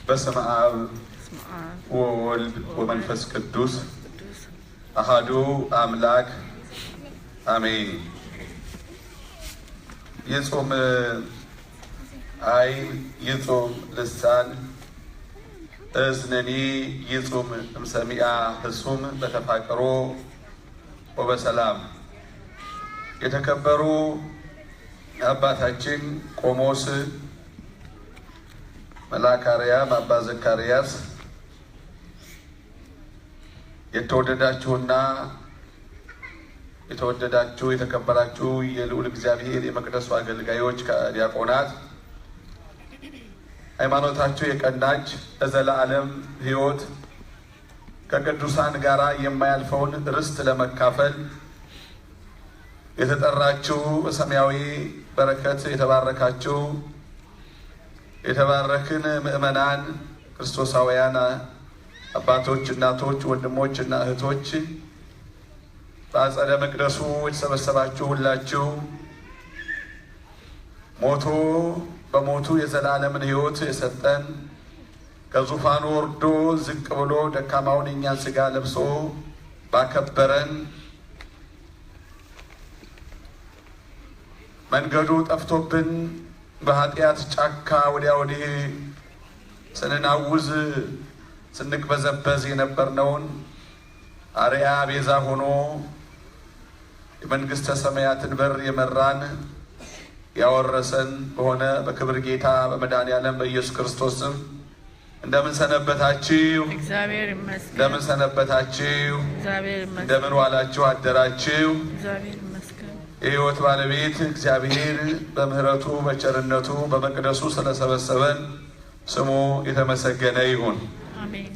በስመ አብ ወወልድ ወመንፈስ ቅዱስ አሐዱ አምላክ አሜን። ይጾም ዓይን ይጾም ልሳን እዝነኒ ይጾም እምሰሚዓ ህሱም በተፋቀሮ ወበሰላም። የተከበሩ አባታችን ቆሞስ መልአከ አርያም አባ ዘካርያስ፣ የተወደዳችሁና የተወደዳችሁ የተከበራችሁ የልዑል እግዚአብሔር የመቅደሱ አገልጋዮች ዲያቆናት፣ ሃይማኖታችሁ የቀናች ለዘላለም ሕይወት ከቅዱሳን ጋር የማያልፈውን ርስት ለመካፈል የተጠራችሁ በሰማያዊ በረከት የተባረካችሁ የተባረክን ምእመናን ክርስቶሳውያን አባቶች፣ እናቶች፣ ወንድሞች እና እህቶች በአጸደ መቅደሱ የተሰበሰባችሁ ሁላችሁ ሞቶ በሞቱ የዘላለምን ሕይወት የሰጠን ከዙፋኑ ወርዶ ዝቅ ብሎ ደካማውን የእኛን ሥጋ ለብሶ ባከበረን መንገዱ ጠፍቶብን በኃጢአት ጫካ ወዲያ ወዲህ ስንናውዝ ስንቅበዘበዝ የነበርነውን አርያ ቤዛ ሆኖ የመንግሥተ ሰማያትን በር የመራን ያወረሰን በሆነ በክብር ጌታ በመድኃኔዓለም በኢየሱስ ክርስቶስ ስም እንደምን ሰነበታችሁ? እግዚአብሔር ይመስገን። እንደምን ሰነበታችሁ? እግዚአብሔር ይመስገን። እንደምን ዋላችሁ አደራችሁ? እግዚአብሔር ይመስገን። የሕይወት ባለቤት እግዚአብሔር በምሕረቱ በቸርነቱ በመቅደሱ ስለሰበሰበን ስሙ የተመሰገነ ይሁን። አሜን።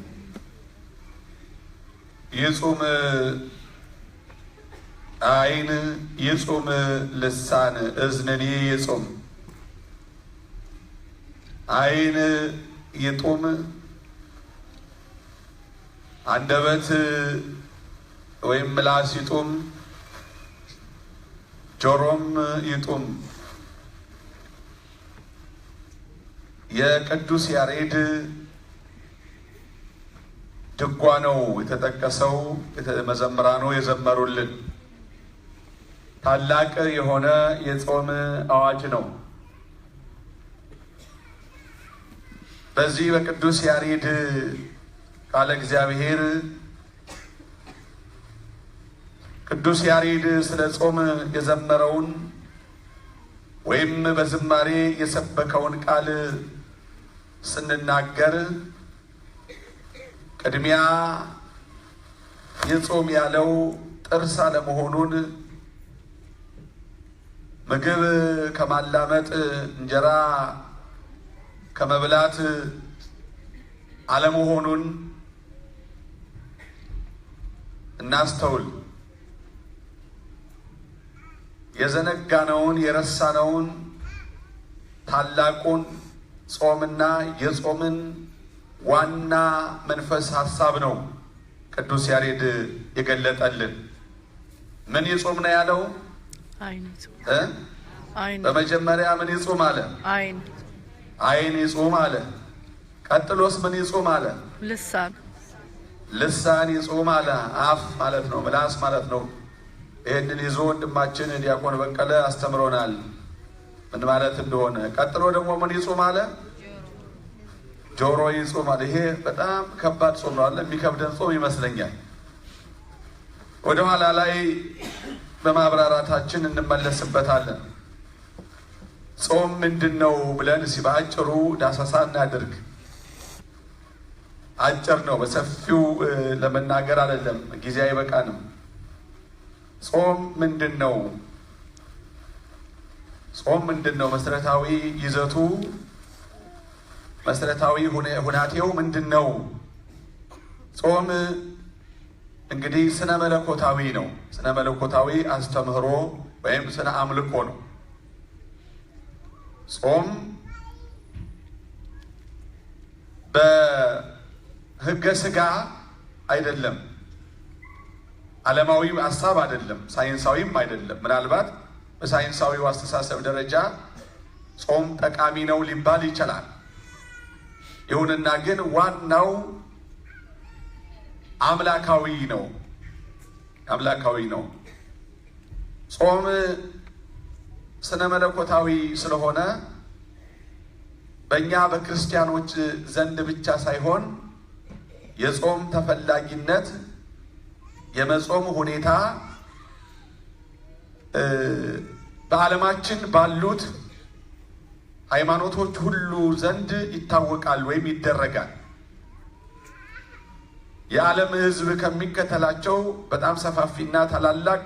ይጹም ዓይን ይጹም ልሳን እዝንኒ ይጹም። ዓይን ይጡም፣ አንደበት ወይም ምላስ ይጡም፣ ጆሮም ይጡም። የቅዱስ ያሬድ ድጓ ነው የተጠቀሰው፣ መዘምራኑ የዘመሩልን ታላቅ የሆነ የጾም አዋጅ ነው። በዚህ በቅዱስ ያሬድ ቃለ እግዚአብሔር ቅዱስ ያሬድ ስለ ጾም የዘመረውን ወይም በዝማሬ የሰበከውን ቃል ስንናገር ቅድሚያ የጾም ያለው ጥርስ አለመሆኑን፣ ምግብ ከማላመጥ እንጀራ ከመብላት አለመሆኑን እናስተውል። የዘነጋነውን የረሳነውን ታላቁን ጾምና የጾምን ዋና መንፈስ ሀሳብ ነው ቅዱስ ያሬድ የገለጠልን። ምን ይጾም ነው ያለው? በመጀመሪያ ምን ይጾም አለ? ዓይን ይጾም አለ። ቀጥሎስ ምን ይጾም አለ? ልሳን ይጾም አለ። አፍ ማለት ነው፣ ምላስ ማለት ነው። ይህንን ይዞ ወንድማችን ዲያቆን በቀለ አስተምሮናል ምን ማለት እንደሆነ። ቀጥሎ ደግሞ ምን ይጾም አለ? ጆሮ ይጾም አለ። ይሄ በጣም ከባድ ጾም ነው አለ። የሚከብደን ጾም ይመስለኛል። ወደ ኋላ ላይ በማብራራታችን እንመለስበታለን። ጾም ምንድን ነው ብለን በአጭሩ ዳሰሳ እናድርግ። አጭር ነው፣ በሰፊው ለመናገር አይደለም፣ ጊዜ አይበቃንም። ጾም ምንድን ነው? ጾም ምንድን ነው? መሰረታዊ ይዘቱ፣ መሰረታዊ ሁናቴው ምንድን ነው? ጾም እንግዲህ ስነ መለኮታዊ ነው። ስነ መለኮታዊ አስተምህሮ ወይም ስነ አምልኮ ነው። ጾም በሕገ ሥጋ አይደለም፣ ዓለማዊ ሀሳብ አይደለም፣ ሳይንሳዊም አይደለም። ምናልባት በሳይንሳዊው አስተሳሰብ ደረጃ ጾም ጠቃሚ ነው ሊባል ይችላል። ይሁንና ግን ዋናው አምላካዊ ነው። ጾም ስነ መለኮታዊ ስለሆነ በእኛ በክርስቲያኖች ዘንድ ብቻ ሳይሆን የጾም ተፈላጊነት፣ የመጾም ሁኔታ በዓለማችን ባሉት ሃይማኖቶች ሁሉ ዘንድ ይታወቃል ወይም ይደረጋል። የዓለም ሕዝብ ከሚከተላቸው በጣም ሰፋፊና ታላላቅ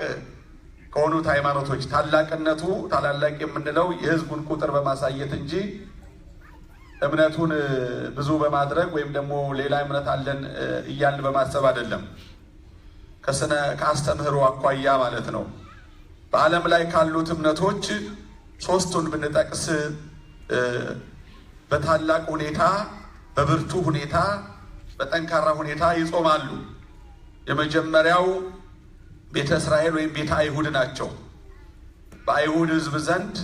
ከሆኑት ሃይማኖቶች ታላቅነቱ ታላላቅ የምንለው የሕዝቡን ቁጥር በማሳየት እንጂ እምነቱን ብዙ በማድረግ ወይም ደግሞ ሌላ እምነት አለን እያልን በማሰብ አይደለም። ከአስተምህሮ አኳያ ማለት ነው። በዓለም ላይ ካሉት እምነቶች ሶስቱን ብንጠቅስ በታላቅ ሁኔታ፣ በብርቱ ሁኔታ፣ በጠንካራ ሁኔታ ይጾማሉ። የመጀመሪያው ቤተ እስራኤል ወይም ቤተ አይሁድ ናቸው። በአይሁድ ሕዝብ ዘንድ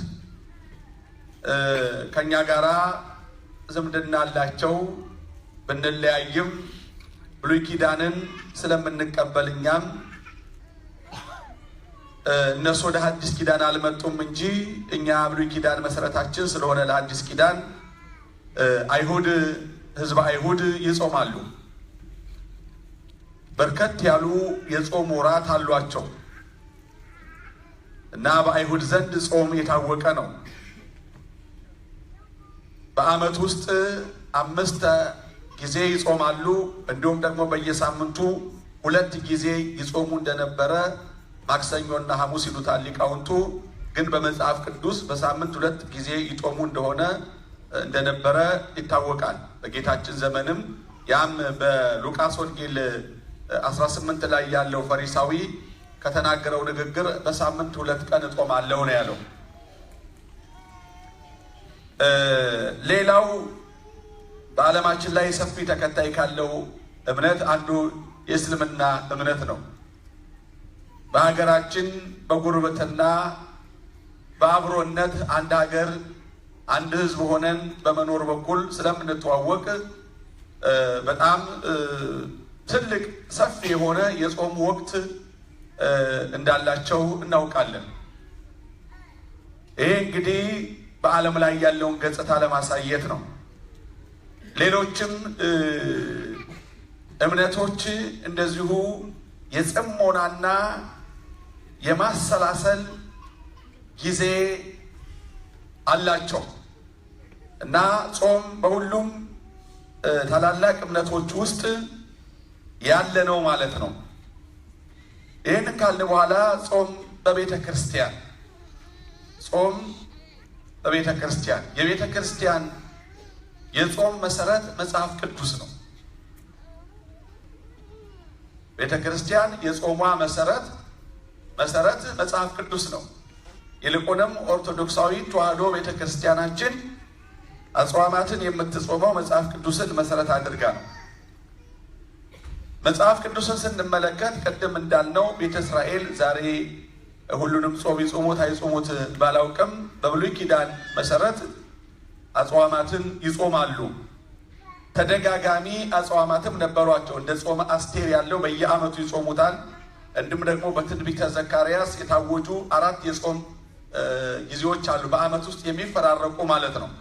ከኛ ጋራ ዝምድና አላቸው። ብንለያይም ብሉይ ኪዳንን ስለምንቀበል እኛም እነሱ ወደ ሐዲስ ኪዳን አልመጡም እንጂ እኛ ብሉይ ኪዳን መሰረታችን ስለሆነ ለሐዲስ ኪዳን አይሁድ ሕዝበ አይሁድ ይጾማሉ። በርከት ያሉ የጾም ወራት አሏቸው እና በአይሁድ ዘንድ ጾም የታወቀ ነው። በዓመት ውስጥ 5 ጊዜ ይጾማሉ። እንዲሁም ደግሞ በየሳምንቱ 2 ጊዜ ይጾሙ እንደነበረ ማክሰኞና ሐሙስ ይሉታል ሊቃውንቱ። ግን በመጽሐፍ ቅዱስ በሳምንት 2 ጊዜ ይጾሙ እንደነበረ ይታወቃል። በጌታችን ዘመንም ያም በሉቃስ ወንጌል 18 ላይ ያለው ፈሪሳዊ ከተናገረው ንግግር በሳምንት 2 ቀን እጾማለሁ ነው ያለው። ሌላው በዓለማችን ላይ ሰፊ ተከታይ ካለው እምነት አንዱ የእስልምና እምነት ነው። በሀገራችን በጉርብትና በአብሮነት አንድ ሀገር አንድ ሕዝብ ሆነን በመኖር በኩል ስለምንተዋወቅ በጣም ትልቅ ሰፊ የሆነ የጾም ወቅት እንዳላቸው እናውቃለን። ይሄ እንግዲህ በዓለም ላይ ያለውን ገጽታ ለማሳየት ነው። ሌሎችም እምነቶች እንደዚሁ የጽሞናና የማሰላሰል ጊዜ አላቸው እና ጾም በሁሉም ታላላቅ እምነቶች ውስጥ ያለ ነው ማለት ነው። ይህን ካልን በኋላ ጾም በቤተ ክርስቲያን የቤተ ክርስቲያን የጾም መሰረት መጽሐፍ ቅዱስ ነው። ቤተ ክርስቲያን የጾሟ መሰረት መጽሐፍ ቅዱስ ነው። ይልቁንም ኦርቶዶክሳዊ ተዋሕዶ ቤተ ክርስቲያናችን አጽዋማትን የምትጾመው መጽሐፍ ቅዱስን መሰረት አድርጋ ነው። መጽሐፍ ቅዱስን ስንመለከት ቅድም እንዳልነው ቤተ እስራኤል ዛሬ ሁሉንም ጾም ይጾሙት አይጾሙት ባላውቅም በብሉይ ኪዳን መሰረት አጽዋማትን ይጾማሉ። ተደጋጋሚ አጽዋማትም ነበሯቸው። እንደ ጾመ አስቴር ያለው በየዓመቱ ይጾሙታል። እንዲሁም ደግሞ በትንቢተ ዘካርያስ የታወጁ 4 የጾም ጊዜዎች አሉ፣ በዓመት ውስጥ የሚፈራረቁ ማለት ነው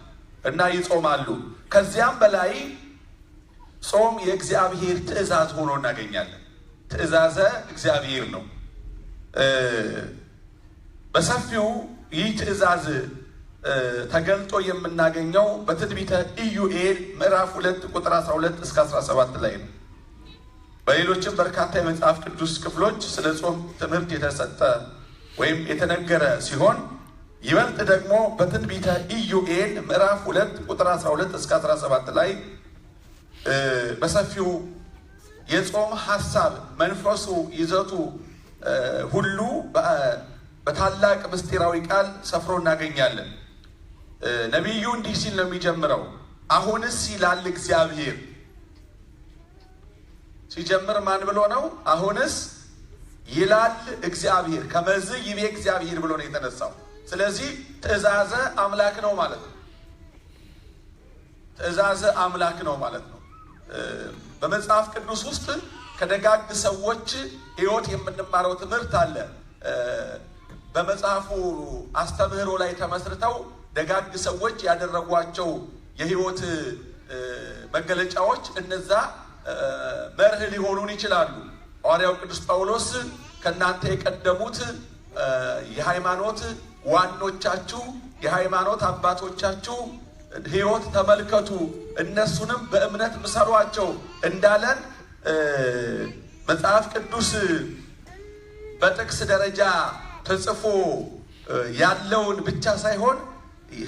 እና ይጾማሉ። ከዚያም በላይ ጾም የእግዚአብሔር ትእዛዝ ሆኖ እናገኛለን። ትእዛዘ እግዚአብሔር ነው። በሰፊው ይህ ትእዛዝ ተገልጦ የምናገኘው በትንቢተ ኢዩኤል ምዕራፍ 2 ቁጥር 12 እስከ 17 ላይ ነው። በሌሎችም በርካታ የመጽሐፍ ቅዱስ ክፍሎች ስለ ጾም ትምህርት የተሰጠ ወይም የተነገረ ሲሆን ይበልጥ ደግሞ በትንቢተ ኢዩኤል ምዕራፍ 2 ቁጥር 12 እስከ 17 ላይ በሰፊው የጾም ሐሳብ፣ መንፈሱ፣ ይዘቱ ሁሉ በታላቅ ምስጢራዊ ቃል ሰፍሮ እናገኛለን። ነቢዩ እንዲህ ሲል ነው የሚጀምረው። አሁንስ ይላል እግዚአብሔር። ሲጀምር ማን ብሎ ነው? አሁንስ ይላል እግዚአብሔር። ከመዝ ይቤ እግዚአብሔር ብሎ ነው የተነሳው። ስለዚህ ትእዛዘ አምላክ ነው ማለት ነው። ትእዛዘ አምላክ ነው ማለት ነው። በመጽሐፍ ቅዱስ ውስጥ ከደጋግ ሰዎች ሕይወት የምንማረው ትምህርት አለ። በመጽሐፉ አስተምህሮ ላይ ተመስርተው ደጋግ ሰዎች ያደረጓቸው የሕይወት መገለጫዎች እነዛ መርህ ሊሆኑን ይችላሉ። ሐዋርያው ቅዱስ ጳውሎስ ከናንተ የቀደሙት የሃይማኖት ዋኖቻችሁ የሃይማኖት አባቶቻችሁ ሕይወት ተመልከቱ እነሱንም በእምነት ምሰሏቸው እንዳለን መጽሐፍ ቅዱስ በጥቅስ ደረጃ ተጽፎ ያለውን ብቻ ሳይሆን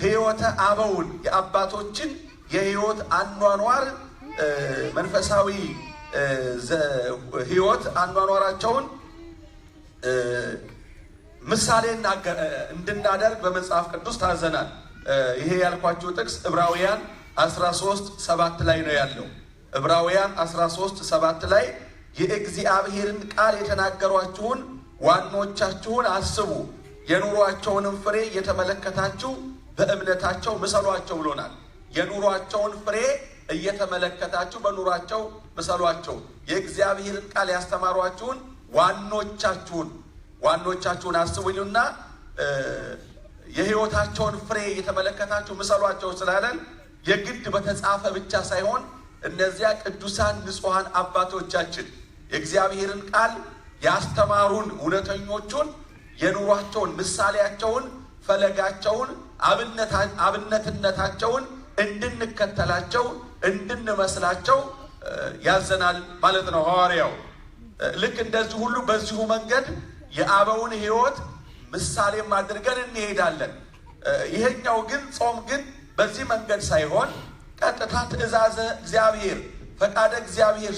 ሕይወተ አበውን የአባቶችን የሕይወት አኗኗር መንፈሳዊ ሕይወት አኗኗራቸውን ምሳሌ እንድናደርግ በመጽሐፍ ቅዱስ ታዘናል። ይሄ ያልኳችሁ ጥቅስ ዕብራውያን 13:7 ላይ ነው ያለው። ዕብራውያን 13:7 ላይ የእግዚአብሔርን ቃል የተናገሯችሁን ዋኖቻችሁን አስቡ፣ የኑሯቸውንም ፍሬ እየተመለከታችሁ በእምነታቸው ምሰሏቸው ብሎናል። የኑሯቸውን ፍሬ እየተመለከታችሁ በኑሯቸው ምሰሏቸው። የእግዚአብሔርን ቃል ያስተማሯችሁን ዋኖቻችሁን አስቡ ይሉና የሕይወታቸውን ፍሬ እየተመለከታችሁ ምሰሏቸው ስላለን የግድ በተጻፈ ብቻ ሳይሆን እነዚያ ቅዱሳን ንጹሐን አባቶቻችን የእግዚአብሔርን ቃል ያስተማሩን እውነተኞቹን የኑሯቸውን ምሳሌያቸውን ፈለጋቸውን አብነትነታቸውን እንድንከተላቸው እንድንመስላቸው ያዘናል ማለት ነው ሐዋርያው። ልክ እንደዚህ ሁሉ በዚሁ መንገድ የአበውን ሕይወት ምሳሌም አድርገን እንሄዳለን። ይሄኛው ግን ጾም ግን በዚህ መንገድ ሳይሆን ቀጥታ ትእዛዘ እግዚአብሔር ፈቃደ እግዚአብሔር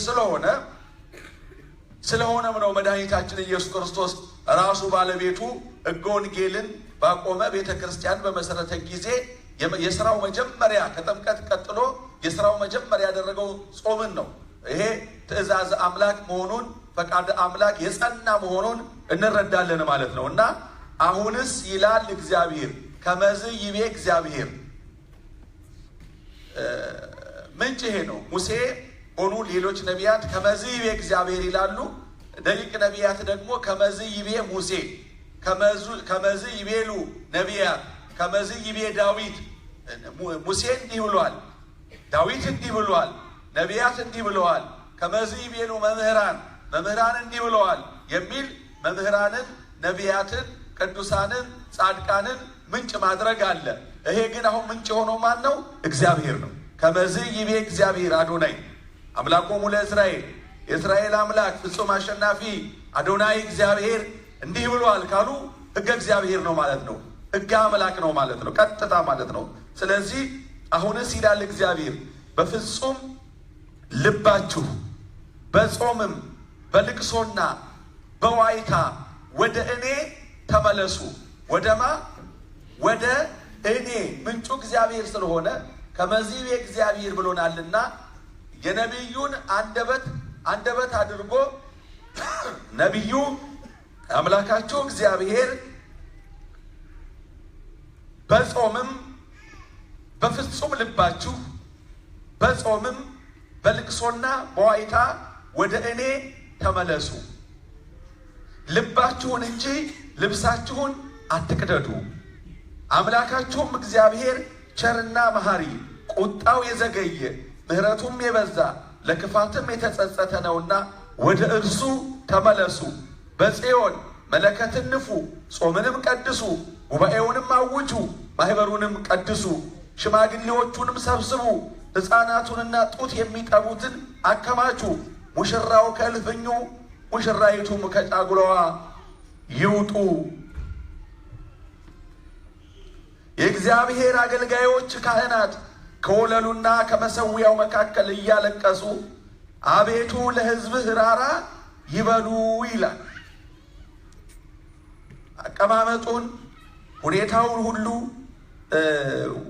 ስለሆነም ነው መድኃኒታችን ኢየሱስ ክርስቶስ ራሱ ባለቤቱ ሕገ ወንጌልን ባቆመ ቤተ ክርስቲያን በመሰረተ ጊዜ የሥራው መጀመሪያ ከጥምቀት ቀጥሎ የሥራው መጀመሪያ ያደረገው ጾምን ነው። ይሄ ትእዛዝ አምላክ መሆኑን ፈቃደ አምላክ የጸና መሆኑን እንረዳለን ማለት ነው። እና አሁንስ ይላል እግዚአብሔር ከመዝ ይቤ እግዚአብሔር ምንጭ ይሄ ነው። ሙሴ ሆኑ ሌሎች ነቢያት ከመዝ ይቤ እግዚአብሔር ይላሉ። ደቂቅ ነቢያት ደግሞ ከመዝ ይቤ ሙሴ፣ ከመዝ ይቤሉ ነቢያት፣ ከመዝ ይቤ ዳዊት። ሙሴ እንዲህ ብሏል፣ ዳዊት እንዲህ ብሏል፣ ነቢያት እንዲህ ብለዋል። ከመዝ ይቤሉ መምህራን እንዲህ ብለዋል የሚል መምህራንን፣ ነቢያትን፣ ቅዱሳንን፣ ጻድቃንን ምንጭ ማድረግ አለ። ይሄ ግን አሁን ምንጭ የሆነው ማን ነው? እግዚአብሔር ነው። ከመዝ ይቤ እግዚአብሔር አዶናይ አምላኮሙ ለእስራኤል፣ የእስራኤል አምላክ ፍጹም አሸናፊ አዶናይ እግዚአብሔር እንዲህ ብሏል ካሉ ሕገ እግዚአብሔር ነው ማለት ነው። ሕገ አምላክ ነው ማለት ነው። ቀጥታ ማለት ነው። ስለዚህ አሁንስ ይላል እግዚአብሔር በፍጹም ልባችሁ በጾምም በልቅሶና በዋይታ ወደ እኔ ተመለሱ። ወደማ ወደ እኔ ምንጩ እግዚአብሔር ስለሆነ ከመዝ ይቤ እግዚአብሔር ብሎናልና የነቢዩን አንደበት አድርጎ ነቢዩ አምላካችሁ እግዚአብሔር በጾምም በፍጹም ልባችሁ በጾምም በልቅሶና በዋይታ ወደ እኔ ተመለሱ። ልባችሁን እንጂ ልብሳችሁን አትቅደዱ። አምላካችሁም እግዚአብሔር ቸርና መሐሪ፣ ቁጣው የዘገየ ምሕረቱም የበዛ ለክፋትም የተጸጸተ ነውና ወደ እርሱ ተመለሱ። በጽዮን መለከትን ንፉ፣ ጾምንም ቀድሱ፣ ጉባኤውንም አውጁ፣ ማኅበሩንም ቀድሱ፣ ሽማግሌዎቹንም ሰብስቡ፣ ሕፃናቱንና ጡት የሚጠቡትን አከማቹ። ሙሽራው ከእልፍኙ ሙሽራይቱም ከጫጉላዋ ይውጡ። የእግዚአብሔር አገልጋዮች ካህናት ከወለሉና ከመሠዊያው መካከል እያለቀሱ አቤቱ ለሕዝብህ ራራ ይበሉ ይላል። አቀማመጡን፣ ሁኔታውን ሁሉ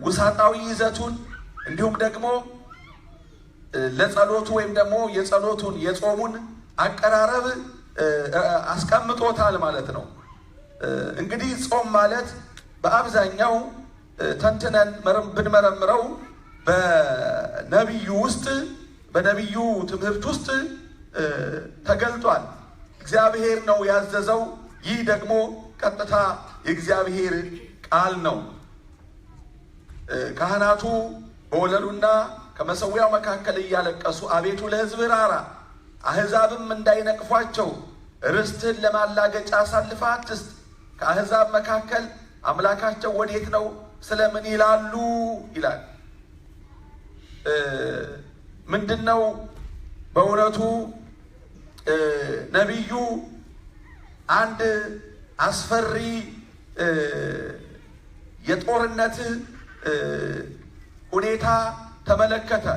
ውሳጣዊ ይዘቱን እንዲሁም ደግሞ ለጸሎቱ ወይም ደግሞ የጸሎቱን የጾሙን አቀራረብ አስቀምጦታል ማለት ነው። እንግዲህ ጾም ማለት በአብዛኛው ተንትነን ብንመረምረው በነቢዩ ትምህርት ውስጥ ተገልጧል። እግዚአብሔር ነው ያዘዘው። ይህ ደግሞ ቀጥታ የእግዚአብሔር ቃል ነው። ካህናቱ በወለሉና ከመሠዊያው መካከል እያለቀሱ አቤቱ ለሕዝብ ራራ፣ አሕዛብም እንዳይነቅፏቸው ርስትህን ለማላገጫ አሳልፈህ አትስጥ። ከአሕዛብ መካከል አምላካቸው ወዴት ነው ስለምን ይላሉ ይላል። ምንድን ነው በእውነቱ ነቢዩ አንድ አስፈሪ የጦርነት ሁኔታ ተመለከተ።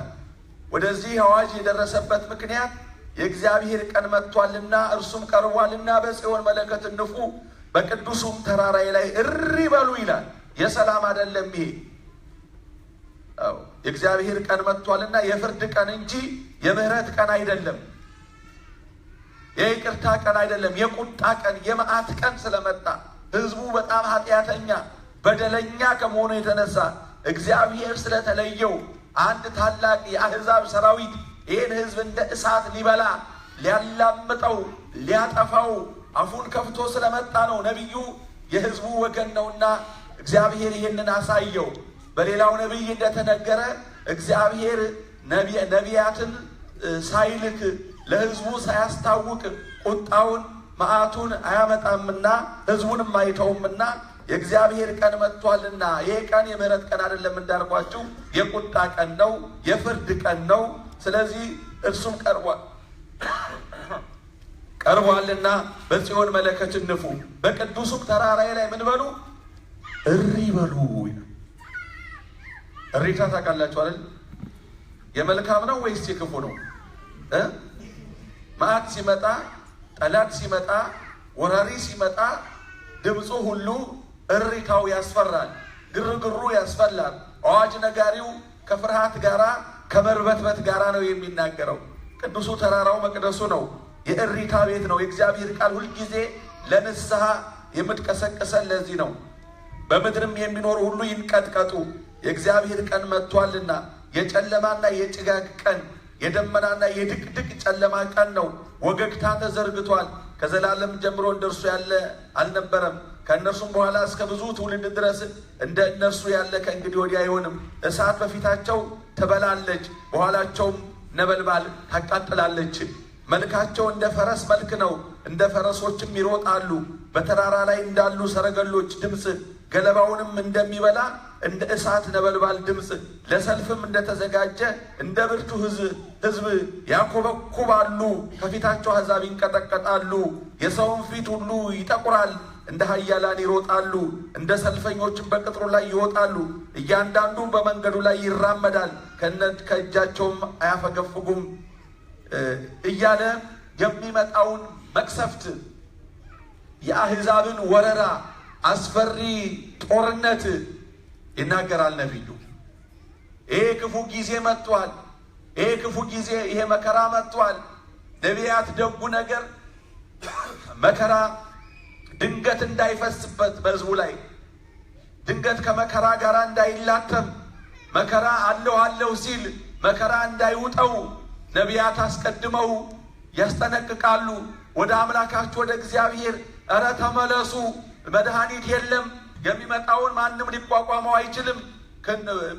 ወደዚህ አዋጅ የደረሰበት ምክንያት የእግዚአብሔር ቀን መጥቷልና እርሱም ቀርቧልና በጽዮን መለከት ንፉ፣ በቅዱሱም ተራራይ ላይ እሪ በሉ ይላል። የሰላም አይደለም ይሄ። የእግዚአብሔር ቀን መጥቷልና የፍርድ ቀን እንጂ የምህረት ቀን አይደለም። የይቅርታ ቀን አይደለም። የቁጣ ቀን፣ የመዓት ቀን ስለመጣ ሕዝቡ በጣም ኃጢአተኛ በደለኛ ከመሆኑ የተነሳ እግዚአብሔር ስለተለየው አንድ ታላቅ የአሕዛብ ሰራዊት ይህን ሕዝብ እንደ እሳት ሊበላ ሊያላምጠው ሊያጠፋው አፉን ከፍቶ ስለመጣ ነው። ነቢዩ የሕዝቡ ወገን ነውና እግዚአብሔር ይህንን አሳየው። በሌላው ነቢይ እንደተነገረ እግዚአብሔር ነቢያትን ሳይልክ ለሕዝቡ ሳያስታውቅ ቁጣውን መዓቱን አያመጣምና ሕዝቡንም አይተውምና የእግዚአብሔር ቀን መጥቷልና። ይህ ቀን የምህረት ቀን አይደለም እንዳልኳችሁ፣ የቁጣ ቀን ነው፣ የፍርድ ቀን ነው። ስለዚህ እርሱም ቀርቧልና በጽዮን መለከት ንፉ፣ በቅዱሱም ተራራይ ላይ ምን በሉ እሪ በሉ። እሪታ ታውቃላችሁ አይደል? የመልካም ነው ወይስ የክፉ ነው? መዓት ሲመጣ፣ ጠላት ሲመጣ፣ ወራሪ ሲመጣ ድምፁ ሁሉ እሪታው ያስፈራል፣ ግርግሩ ያስፈላል። አዋጅ ነጋሪው ከፍርሃት ጋራ ከመርበትበት ጋራ ነው የሚናገረው። ቅዱሱ ተራራው መቅደሱ ነው፣ የእሪታ ቤት ነው። የእግዚአብሔር ቃል ሁልጊዜ ለንስሐ የምትቀሰቅሰን ለዚህ ነው። በምድርም የሚኖሩ ሁሉ ይንቀጥቀጡ፣ የእግዚአብሔር ቀን መጥቷልና። የጨለማና የጭጋግ ቀን፣ የደመናና የድቅድቅ ጨለማ ቀን ነው። ወገግታ ተዘርግቷል። ከዘላለም ጀምሮ እንደርሱ ያለ አልነበረም። ከእነርሱም በኋላ እስከ ብዙ ትውልድ ድረስ እንደ እነርሱ ያለ ከእንግዲህ ወዲህ አይሆንም። እሳት በፊታቸው ትበላለች፣ በኋላቸውም ነበልባል ታቃጥላለች። መልካቸው እንደ ፈረስ መልክ ነው፣ እንደ ፈረሶችም ይሮጣሉ። በተራራ ላይ እንዳሉ ሰረገሎች ድምፅ፣ ገለባውንም እንደሚበላ እንደ እሳት ነበልባል ድምፅ፣ ለሰልፍም እንደተዘጋጀ እንደ ብርቱ ሕዝብ ያኮበኩባሉ። ከፊታቸው አሕዛብ ይንቀጠቀጣሉ። የሰውን ፊት ሁሉ ይጠቁራል። እንደ ኃያላን ይሮጣሉ፣ እንደ ሰልፈኞችም በቅጥሩ ላይ ይወጣሉ። እያንዳንዱ በመንገዱ ላይ ይራመዳል፣ ከእጃቸውም አያፈገፍጉም እያለ የሚመጣውን መቅሰፍት፣ የአሕዛብን ወረራ፣ አስፈሪ ጦርነት ይናገራል ነቢዩ። ይሄ ክፉ ጊዜ መጥቷል። ይሄ ክፉ ጊዜ፣ ይሄ መከራ መጥቷል። ነቢያት ደጉ ነገር መከራ ድንገት እንዳይፈስበት በሕዝቡ ላይ ድንገት ከመከራ ጋር እንዳይላተም መከራ አለው ሲል መከራ እንዳይውጠው ነቢያት አስቀድመው ያስጠነቅቃሉ። ወደ አምላካችሁ ወደ እግዚአብሔር እረ ተመለሱ፣ መድኃኒት የለም፣ የሚመጣውን ማንም ሊቋቋመው አይችልም።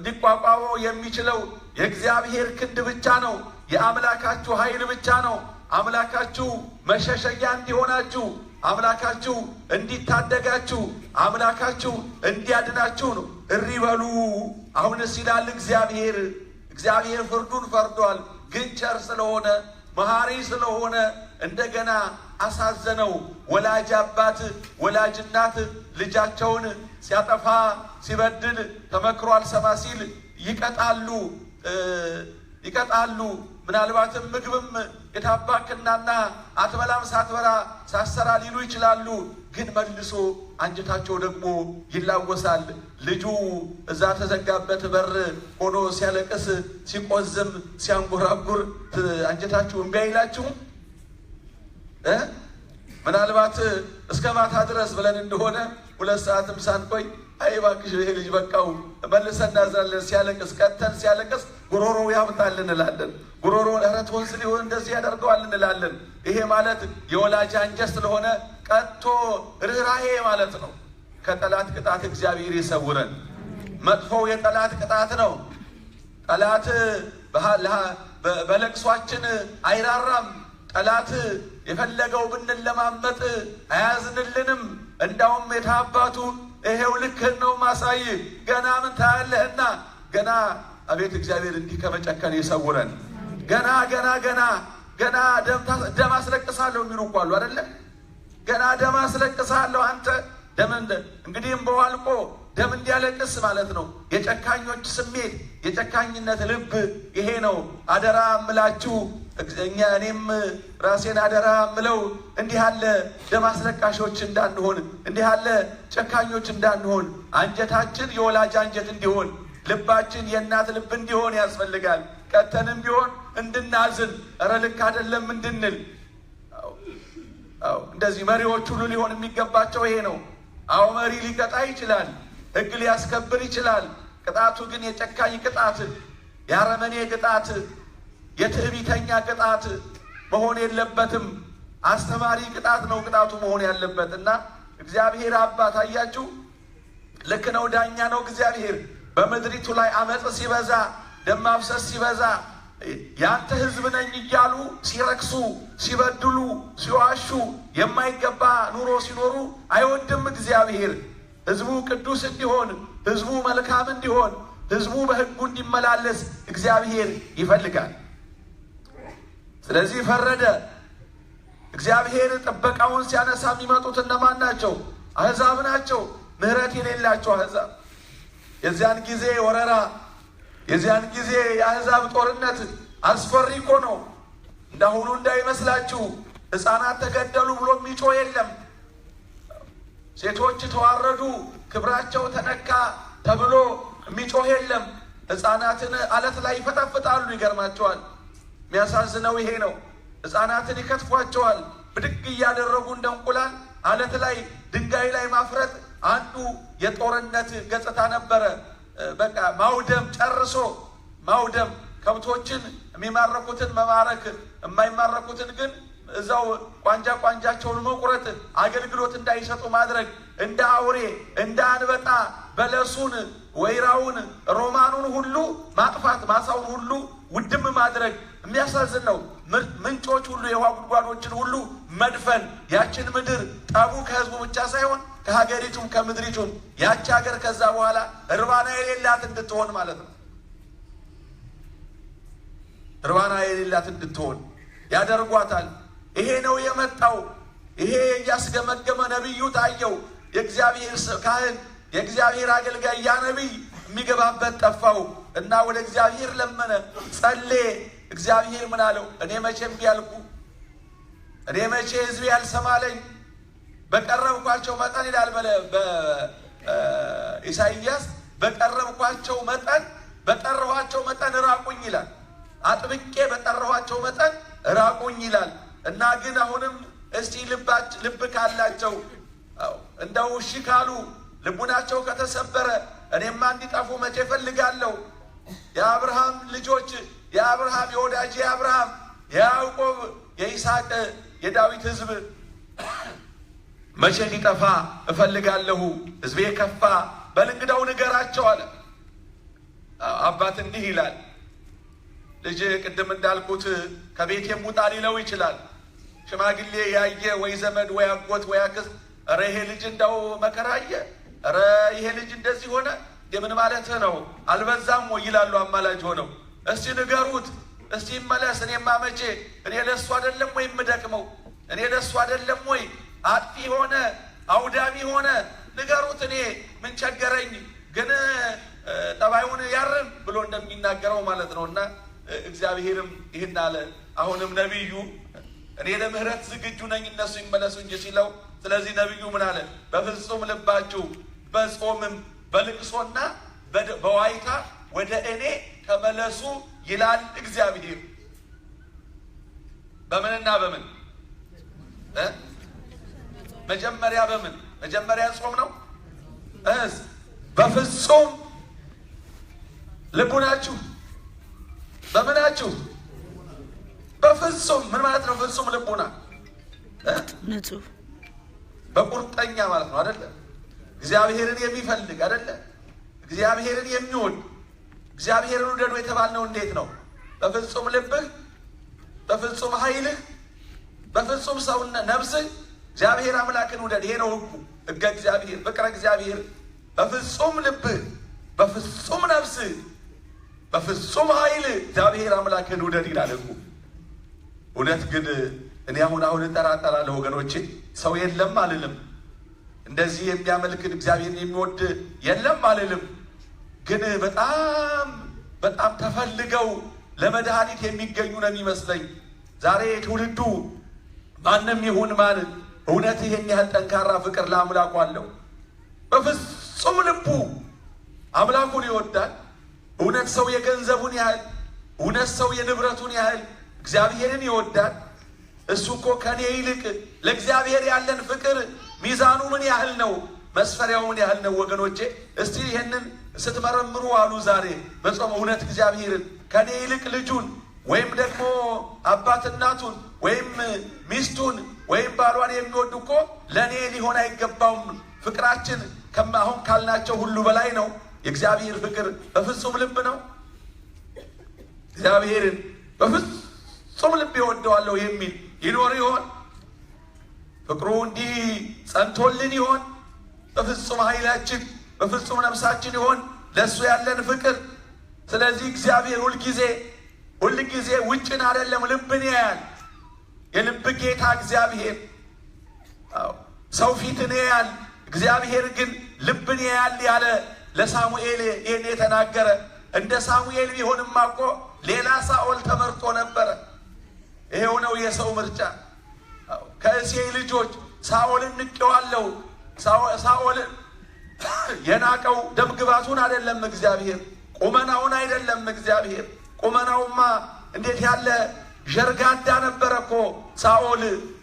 ሊቋቋመው የሚችለው የእግዚአብሔር ክንድ ብቻ ነው። የአምላካችሁ ኃይል ብቻ ነው። አምላካችሁ መሸሸጊያ እንዲሆናችሁ፣ አምላካችሁ እንዲታደጋችሁ፣ አምላካችሁ እንዲያድናችሁ ነው። እሪ በሉ። አሁንስ ይላል እግዚአብሔር ፍርዱን ፈርዷል። ግን ቸር ስለሆነ መሐሪ ስለሆነ እንደገና አሳዘነው። ወላጅ አባት ወላጅ እናት ልጃቸውን ሲያጠፋ ሲበድል ተመክሮ አልሰማ ሲል ይቀጣሉ። ምናልባትም ምግብም የታባክናና አትበላም ሳትበላ ሳሰራ ሊሉ ይችላሉ። ግን መልሶ አንጀታቸው ደግሞ ይላወሳል። ልጁ እዛ ተዘጋበት በር ሆኖ ሲያለቅስ ሲቆዝም ሲያንጎራጉር አንጀታችሁ እምቢ አይላችሁም? ምናልባት እስከ ማታ ድረስ ብለን እንደሆነ 2 ሰዓትም ሳንቆይ አይ እባክሽ ይሄ ልጅ በቃው መልሰን እናዝራለን። ሲያለቅስ ቀጥተን ሲያለቅስ ጉሮሮው ያብጣል እንላለን። ጉሮሮ እረት ወንዝ ሊሆን እንደዚህ ያደርገዋል እንላለን። ይሄ ማለት የወላጅ አንጀት ስለሆነ ቀጥቶ ርኅራኄ ማለት ነው። ከጠላት ቅጣት እግዚአብሔር ይሰውረን። መጥፎው የጠላት ቅጣት ነው። ጠላት በለቅሷችን አይራራም። ጠላት የፈለገው ብንለማመጥ አያዝንልንም። እንዳውም የታባቱ ይሄው ልክህን ነው ማሳይ ገና ምን ታያለህና ገና አቤት እግዚአብሔር እንዲህ ከመጨከን ይሰውረን። ገና ገና ገና ገና ደም አስለቅሳለሁ የሚሉ እኮ አሉ አይደለ? ገና ደም አስለቅሳለሁ አንተ ደም እንግዲህም በዋልቆ ደም እንዲያለቅስ ማለት ነው። የጨካኞች ስሜት የጨካኝነት ልብ ይሄ ነው። አደራ እምላችሁ እኔም ራሴን አደራ እምለው እንዲህ ያለ ደም አስለቃሾች እንዳንሆን፣ እንዲህ ያለ ጨካኞች እንዳንሆን፣ አንጀታችን የወላጅ አንጀት እንዲሆን፣ ልባችን የእናት ልብ እንዲሆን ያስፈልጋል። ቀተንም ቢሆን እንድናዝን እረ ልክ አይደለም እንድንል። እንደዚህ መሪዎች ሁሉ ሊሆን የሚገባቸው ይሄ ነው። አዎ መሪ ሊቀጣ ይችላል፣ ሕግ ሊያስከብር ይችላል። ቅጣቱ ግን የጨካኝ ቅጣት፣ የአረመኔ ቅጣት፣ የትዕቢተኛ ቅጣት መሆን የለበትም። አስተማሪ ቅጣት ነው ቅጣቱ መሆን ያለበት። እና እግዚአብሔር አባት አያችሁ ልክ ነው፣ ዳኛ ነው እግዚአብሔር። በምድሪቱ ላይ አመፅ ሲበዛ፣ ደም ማፍሰስ ሲበዛ፣ ያንተ ሕዝብ ነኝ እያሉ ሲረክሱ፣ ሲበድሉ፣ ሲዋሹ፣ የማይገባ ኑሮ ሲኖሩ አይወድም እግዚአብሔር። ሕዝቡ ቅዱስ እንዲሆን፣ ሕዝቡ መልካም እንዲሆን፣ ሕዝቡ በሕጉ እንዲመላለስ እግዚአብሔር ይፈልጋል። ስለዚህ ፈረደ። እግዚአብሔር ጥበቃውን ሲያነሳ የሚመጡት እነማን ናቸው? አሕዛብ ናቸው። ምሕረት የሌላቸው አሕዛብ። የዚያን ጊዜ ወረራ፣ የዚያን ጊዜ የአሕዛብ ጦርነት አስፈሪ እኮ ነው። እንዳሁኑ እንዳይመስላችሁ ሕፃናት ተገደሉ ብሎ የሚጮህ የለም። ሴቶች ተዋረዱ፣ ክብራቸው ተነካ ተብሎ የሚጮህ የለም። ሕፃናትን አለት ላይ ይፈጠፍጣሉ። ይገርማቸዋል። የሚያሳዝነው ይሄ ነው። ሕፃናትን ይከትፏቸዋል። ብድግ እያደረጉ እንደ እንቁላል አለት ላይ ድንጋይ ላይ ማፍረጥ አንዱ የጦርነት ገጽታ ነበረ። በቃ ማውደም፣ ጨርሶ ማውደም፣ ከብቶችን የሚማረኩትን መማረክ፣ የማይማረኩትን ግን እዛው ቋንጃ ቋንጃቸውን መቁረጥ፣ አገልግሎት እንዳይሰጡ ማድረግ፣ እንደ አውሬ እንደ አንበጣ በለሱን፣ ወይራውን፣ ሮማኑን ሁሉ ማጥፋት፣ ማሳውን ሁሉ ውድም ማድረግ የሚያሳዝን ነው። ምንጮች ሁሉ የውሃ ጉድጓዶችን ሁሉ መድፈን፣ ያችን ምድር ጠቡ ከህዝቡ ብቻ ሳይሆን ከሀገሪቱም ከምድሪቱም ያቺ ሀገር ከዛ በኋላ እርባና የሌላት እንድትሆን ማለት ነው። እርባና የሌላት እንድትሆን ያደርጓታል። ይሄ ነው የመጣው። ይሄ እያስገመገመ ነቢዩ ታየው። የእግዚአብሔር ካህን የእግዚአብሔር አገልጋይ ያ ነቢይ የሚገባበት ጠፋው እና ወደ እግዚአብሔር ለመነ፣ ጸለየ። እግዚአብሔር ምን አለው? እኔ መቼ እምቢ አልኩ? እኔ መቼ ህዝቤ ያልሰማለኝ? በቀረብኳቸው መጠን ይላል በኢሳይያስ፣ በቀረብኳቸው መጠን በጠራኋቸው መጠን ራቁኝ ይላል። አጥብቄ በጠራኋቸው መጠን ራቁኝ ይላል። እና ግን አሁንም እስቲ ልብ ካላቸው እንደው እሺ ካሉ ልቡናቸው ከተሰበረ እኔማ እንዲጠፉ መቼ ፈልጋለሁ? የአብርሃም ልጆች የአብርሃም የወዳጅ የአብርሃም የያዕቆብ የይስሐቅ የዳዊት ህዝብ መቼ እንዲጠፋ እፈልጋለሁ? ህዝቤ ከፋ፣ በልንግዳው ንገራቸው አለ። አባት እንዲህ ይላል፣ ልጅ ቅድም እንዳልኩት ከቤቴም ውጣ ሊለው ይችላል። ሽማግሌ ያየ ወይ ዘመድ ወይ አጎት ወይ አክስት፣ ኧረ ይሄ ልጅ እንዳው መከራየ፣ ኧረ ይሄ ልጅ እንደዚህ ሆነ፣ የምን ማለትህ ነው? አልበዛም ወይ ይላሉ አማላጅ ሆነው። እስቲ ንገሩት፣ እስቲ ይመለስ። እኔማ መቼ እኔ ለእሱ አይደለም ወይ የምደክመው? እኔ ለእሱ አይደለም ወይ አጥፊ ሆነ አውዳሚ ሆነ? ንገሩት፣ እኔ ምን ቸገረኝ? ግን ጠባዩን ያርም ብሎ እንደሚናገረው ማለት ነው። እና እግዚአብሔርም ይህን አለ። አሁንም ነቢዩ እኔ ለምህረት ዝግጁ ነኝ እነሱ ይመለሱ እንጂ ሲለው፣ ስለዚህ ነቢዩ ምን አለ? በፍጹም ልባችሁ በጾምም በልቅሶና በዋይታ ወደ እኔ ተመለሱ ይላል እግዚአብሔር። በምንና በምን? መጀመሪያ በምን? መጀመሪያ ጾም ነው። በፍጹም ልቡናችሁ በምናችሁ በፍጹም ምን ማለት ነው? ፍጹም ልቡና ንጹህ በቁርጠኛ ማለት ነው አይደለ? እግዚአብሔርን የሚፈልግ አይደለ? እግዚአብሔርን የሚወድ እግዚአብሔርን ውደዱ የተባልነው እንዴት ነው? በፍጹም ልብህ፣ በፍጹም ኃይልህ፣ በፍጹም ሰውነት ነፍስህ እግዚአብሔር አምላክን ውደድ። ይሄ ነው ሕጉ። ሕገ እግዚአብሔር ፍቅረ እግዚአብሔር በፍጹም ልብህ፣ በፍጹም ነፍስህ፣ በፍጹም ኃይልህ እግዚአብሔር አምላክን ውደድ ይላል ሕጉ። እውነት ግን እኔ አሁን እጠራጠራለሁ ወገኖቼ። ሰው የለም አልልም፣ እንደዚህ የሚያመልክን እግዚአብሔርን የሚወድ የለም አልልም። ግን በጣም ተፈልገው ለመድኃኒት የሚገኙ ነው የሚመስለኝ። ዛሬ ትውልዱ ማንም ይሁን ማን እውነት ይሄን ያህል ጠንካራ ፍቅር ለአምላኩ አለው። በፍጹም ልቡ አምላኩን ይወዳል። እውነት ሰው የገንዘቡን ያህል፣ እውነት ሰው የንብረቱን ያህል እግዚአብሔርን ይወዳል። እሱ እኮ ከኔ ይልቅ ለእግዚአብሔር ያለን ፍቅር ሚዛኑ ምን ያህል ነው? መስፈሪያው ምን ያህል ነው? ወገኖቼ እስቲ ይሄንን ስትመረምሩ አሉ ዛሬ በጾም እውነት እግዚአብሔርን ከኔ ይልቅ ልጁን ወይም ደግሞ አባት እናቱን ወይም ሚስቱን ወይም ባሏን የሚወድ እኮ ለእኔ ሊሆን አይገባውም። ፍቅራችን አሁን ካልናቸው ሁሉ በላይ ነው። የእግዚአብሔር ፍቅር በፍጹም ልብ ነው። እግዚአብሔርን በፍጹም ልብ ይወደዋለሁ የሚል ይኖር ይሆን? ፍቅሩ እንዲህ ጸንቶልን ይሆን? በፍጹም ኃይላችን በፍጹም ነፍሳችን ይሆን ለእሱ ያለን ፍቅር? ስለዚህ እግዚአብሔር ሁልጊዜ ውጭን አይደለም ልብን ያያል። የልብ ጌታ እግዚአብሔር ሰው ፊትን ያያል፣ እግዚአብሔር ግን ልብን ያያል ያለ ለሳሙኤል ይህን የተናገረ። እንደ ሳሙኤል ቢሆንማ እኮ ሌላ ሳኦል ተመርጦ ነበረ። ይሄው ነው የሰው ምርጫ። ከእሴይ ልጆች ሳኦልን ንቄዋለሁ። ሳኦልን የናቀው ደምግባቱን አይደለም እግዚአብሔር፣ ቁመናውን አይደለም እግዚአብሔር። ቁመናውማ እንዴት ያለ ዠርጋዳ ነበረ እኮ ሳኦል።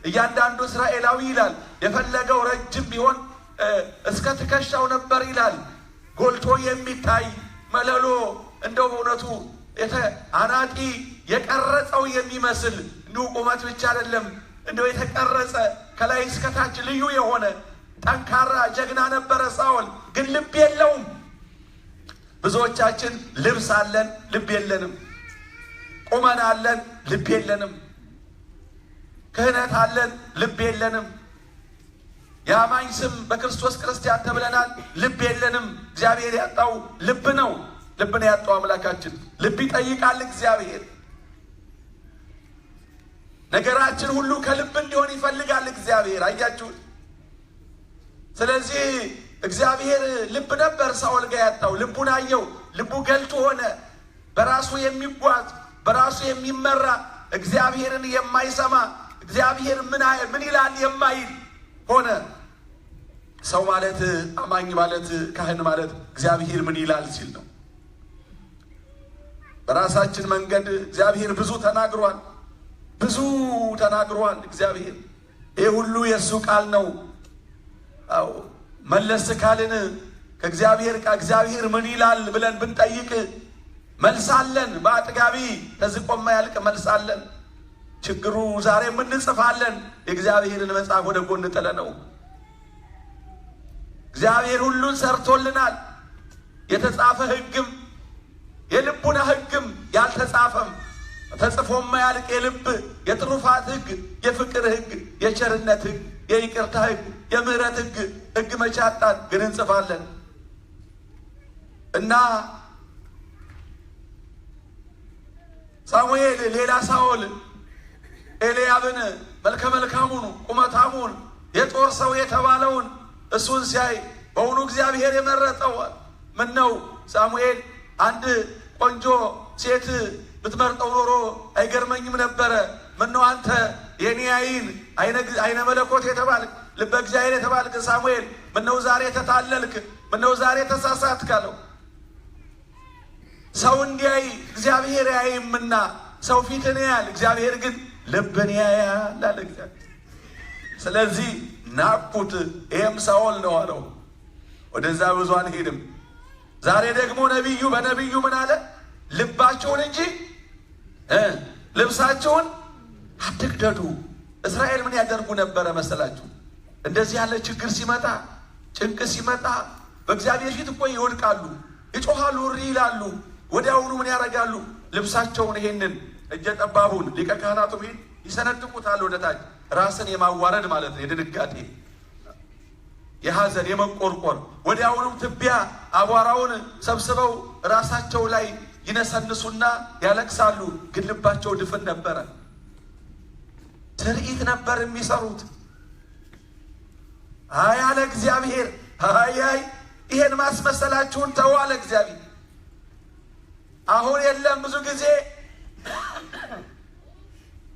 እያንዳንዱ እስራኤላዊ ይላል የፈለገው ረጅም ቢሆን እስከ ትከሻው ነበር ይላል። ጎልቶ የሚታይ መለሎ እንደው በእውነቱ አናጢ የቀረጸው የሚመስል እንዲሁ ቁመት ብቻ አይደለም፣ እንደው የተቀረጸ ከላይ እስከታች ልዩ የሆነ ጠንካራ ጀግና ነበረ ሳኦል። ግን ልብ የለውም። ብዙዎቻችን ልብስ አለን፣ ልብ የለንም። ቁመና አለን፣ ልብ የለንም። ክህነት አለን፣ ልብ የለንም። የአማኝ ስም በክርስቶስ ክርስቲያን ተብለናል፣ ልብ የለንም። እግዚአብሔር ያጣው ልብ ነው። ልብ ነው ያጣው አምላካችን። ልብ ይጠይቃል እግዚአብሔር። ነገራችን ሁሉ ከልብ እንዲሆን ይፈልጋል እግዚአብሔር። አያችሁት? ስለዚህ እግዚአብሔር ልብ ነበር ሳኦል ጋር ያጣው። ልቡን አየው። ልቡ ገልጦ ሆነ። በራሱ የሚጓዝ በራሱ የሚመራ እግዚአብሔርን የማይሰማ እግዚአብሔር ምን ይላል የማይል ሆነ። ሰው ማለት አማኝ ማለት ካህን ማለት እግዚአብሔር ምን ይላል ሲል ነው። በራሳችን መንገድ እግዚአብሔር ብዙ ተናግሯል እግዚአብሔር። ይህ ሁሉ የእሱ ቃል ነው። አዎ መለስ ካልን ከእግዚአብሔር ምን ይላል ብለን ብንጠይቅ መልሳለን። በአጥጋቢ ተዝቆማ ያልቅ መልሳለን። ችግሩ ዛሬ እንጽፋለን፣ የእግዚአብሔርን መጽሐፍ ወደ ጎን ጥለ ነው። እግዚአብሔር ሁሉን ሰርቶልናል። የተጻፈ ሕግም የልቡና ሕግም ያልተጻፈም ተጽፎማ ያልቅ የልብ የትሩፋት ሕግ፣ የፍቅር ሕግ፣ የቸርነት ሕግ፣ የይቅርታ ሕግ፣ የምህረት ሕግ መቻጣን ግን እንጽፋለን። እና ሳሙኤል ሌላ ሳኦል ኤልያብን መልከ መልካሙን ቁመታሙን የጦር ሰው የተባለውን እሱን ሲያይ በእውኑ እግዚአብሔር የመረጠው ምን ነው? ሳሙኤል አንድ ቆንጆ ሴት ብትመርጠው ኖሮ አይገርመኝም ነበረ። ምን ነው አንተ የኔ አይነ መለኮት የተባልክ ልበ እግዚአብሔር የተባልክ ሳሙኤል ምን ነው ዛሬ ተታለልክ? ምን ነው ዛሬ ተሳሳትክ አለው። ሰው እንዲያይ እግዚአብሔር ያይምና ሰው ፊትን ያያል፣ እግዚአብሔር ግን ልብን ያያል አለ እግዚአብሔር። ስለዚህ ናቁት። ይሄም ሳኦል ነው አለው። ወደዛ ብዙ አንሄድም። ዛሬ ደግሞ ነቢዩ በነቢዩ ምን አለ? ልባቸውን እንጂ ልብሳቸውን አትቅደዱ። እስራኤል ምን ያደርጉ ነበረ መሰላችሁ? እንደዚህ ያለ ችግር ሲመጣ፣ ጭንቅ ሲመጣ በእግዚአብሔር ፊት እኮ ይወድቃሉ፣ ይጮሃሉ፣ እሪ ይላሉ። ወዲያውኑ ምን ያደርጋሉ? ልብሳቸውን ይሄንን እጀ ጠባቡን ሊቀ ካህናቱ ይሰነጥቁታል ወደ ታች። ራስን የማዋረድ ማለት ነው። የድንጋጤ የሐዘን የመቆርቆር ወዲያውኑም ትቢያ አቧራውን ሰብስበው ራሳቸው ላይ ይነሰንሱና ያለቅሳሉ። ግን ልባቸው ድፍን ነበረ። ትርኢት ነበር የሚሰሩት። አይ አለ እግዚአብሔር፣ አይ ይሄን ማስመሰላችሁን ተው አለ እግዚአብሔር። አሁን የለም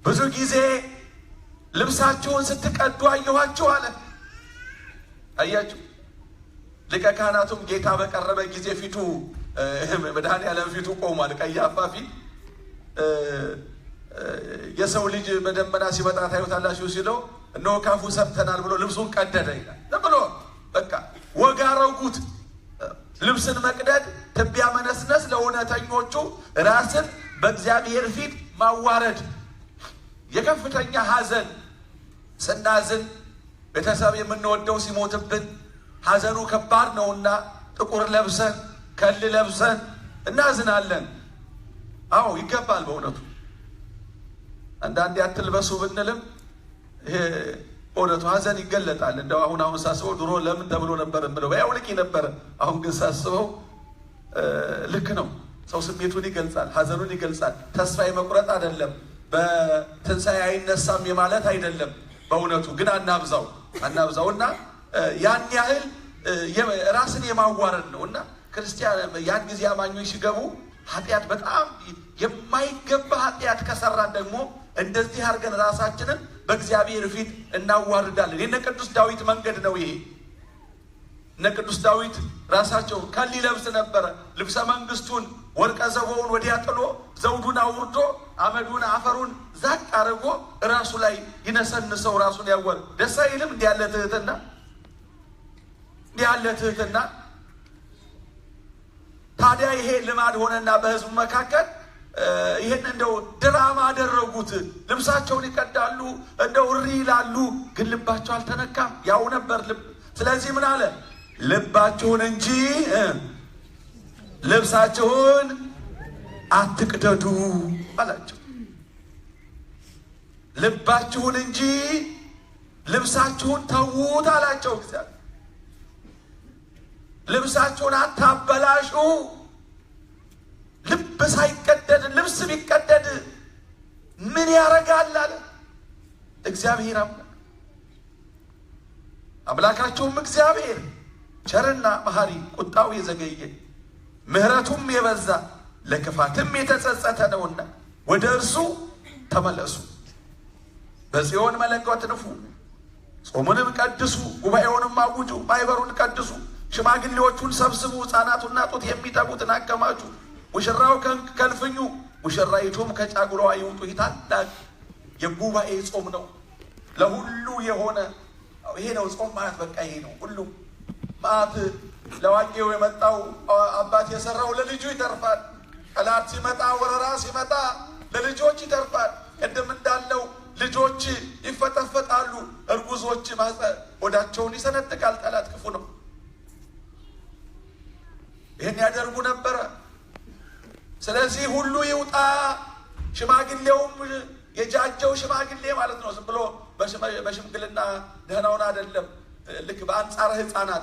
ብዙ ጊዜ ልብሳችሁን ስትቀዱ አየኋችሁ አለ። አያችሁ፣ ሊቀ ካህናቱም ጌታ በቀረበ ጊዜ ፊቱ መድኃኔዓለም ፊቱ ቆሟል። ቀያፋ ፊት የሰው ልጅ በደመና ሲመጣ ታዩታላችሁ ሲለው እነሆ ካፉ ሰምተናል ብሎ ልብሱን ቀደደ ይላል። ብሎ በቃ ወግ አረጉት። ልብስን መቅደድ፣ ትቢያ መነስነስ ለእውነተኞቹ ራስን በእግዚአብሔር ፊት ማዋረድ። የከፍተኛ ሐዘን ስናዝን ቤተሰብ የምንወደው ሲሞትብን ሐዘኑ ከባድ ነውና ጥቁር ለብሰን ከል ለብሰን እናዝናለን። አዎ ይገባል። በእውነቱ አንዳንዴ አትልበሱ ብንልም ይሄ በእውነቱ ሐዘን ይገለጣል። እንደው አሁን ሳስበው ድሮ ለምን ተብሎ ነበር የምለው ያውልቂ ነበር። አሁን ግን ሳስበው ልክ ነው። ሰው ስሜቱን ይገልጻል፣ ሐዘኑን ይገልጻል። ተስፋ የመቁረጥ አይደለም፣ በትንሣኤ አይነሳም የማለት አይደለም። በእውነቱ ግን አናብዛውና ያን ያህል ራስን የማዋረድ ነው። እና ክርስቲያን ያን ጊዜ አማኞች ሲገቡ ኃጢአት በጣም የማይገባ ኃጢአት ከሰራን ደግሞ እንደዚህ አድርገን ራሳችንን በእግዚአብሔር ፊት እናዋርዳለን። የነ ቅዱስ ዳዊት መንገድ ነው ይሄ። እነ ቅዱስ ዳዊት ራሳቸው ከል ለብስ ነበረ። ልብሰ መንግስቱን ወርቀ ዘቦውን ወዲያ ጥሎ ዘውዱን አውርዶ አመዱን አፈሩን ዛቅ አድርጎ ራሱ ላይ ይነሰንሰው ራሱን ያወር። ደስ አይልም? እንዲህ ያለ ትህትና። ታዲያ ይሄ ልማድ ሆነና በህዝቡ መካከል ይሄን እንደው ድራማ አደረጉት። ልብሳቸውን ይቀዳሉ፣ እንደው እሪ ይላሉ፣ ግን ልባቸው አልተነካም። ያው ነበር ልብ። ስለዚህ ምን አለ? ልባችሁን እንጂ ልብሳችሁን አትቅደዱ አላቸው። ልባችሁን እንጂ ልብሳችሁን ተዉት አላቸው እግዚአብሔር። ልብሳችሁን አታበላሹ። ልብ ሳይቀደድ ልብስ ቢቀደድ ምን ያረጋል አለ እግዚአብሔር። አምላካቸውም እግዚአብሔር ቸርና መሐሪ፣ ቁጣው የዘገየ ምሕረቱም የበዛ ለክፋትም የተጸጸተ ነውና ወደ እርሱ ተመለሱ። በጽዮን መለከት ንፉ፣ ጾሙንም ቀድሱ፣ ጉባኤውንም አውጁ፣ ማኅበሩን ቀድሱ፣ ሽማግሌዎቹን ሰብስቡ፣ ሕፃናቱና ጡት የሚጠቡትን አከማቹ። ሙሽራው ከልፍኙ ሙሽራይቱም ከጫጉላዋ ይውጡ። ታላቅ የጉባኤ ጾም ነው፣ ለሁሉ የሆነ ይሄ ነው ጾም ማለት። በቃ ይሄ ነው ሁሉም ማት ለዋቂው የመጣው አባት የሰራው ለልጁ ይተርፋል። ጠላት ሲመጣ፣ ወረራ ሲመጣ ለልጆች ይተርፋል። ቅድም እንዳለው ልጆች ይፈጠፈጣሉ፣ እርጉዞች ሆዳቸውን ይሰነጥቃል። ጠላት ክፉ ነው። ይህን ያደርጉ ነበረ። ስለዚህ ሁሉ ይውጣ። ሽማግሌውም የጃጀው ሽማግሌ ማለት ነው። ዝም ብሎ በሽምግልና ደህናውን አይደለም። ልክ በአንጻረ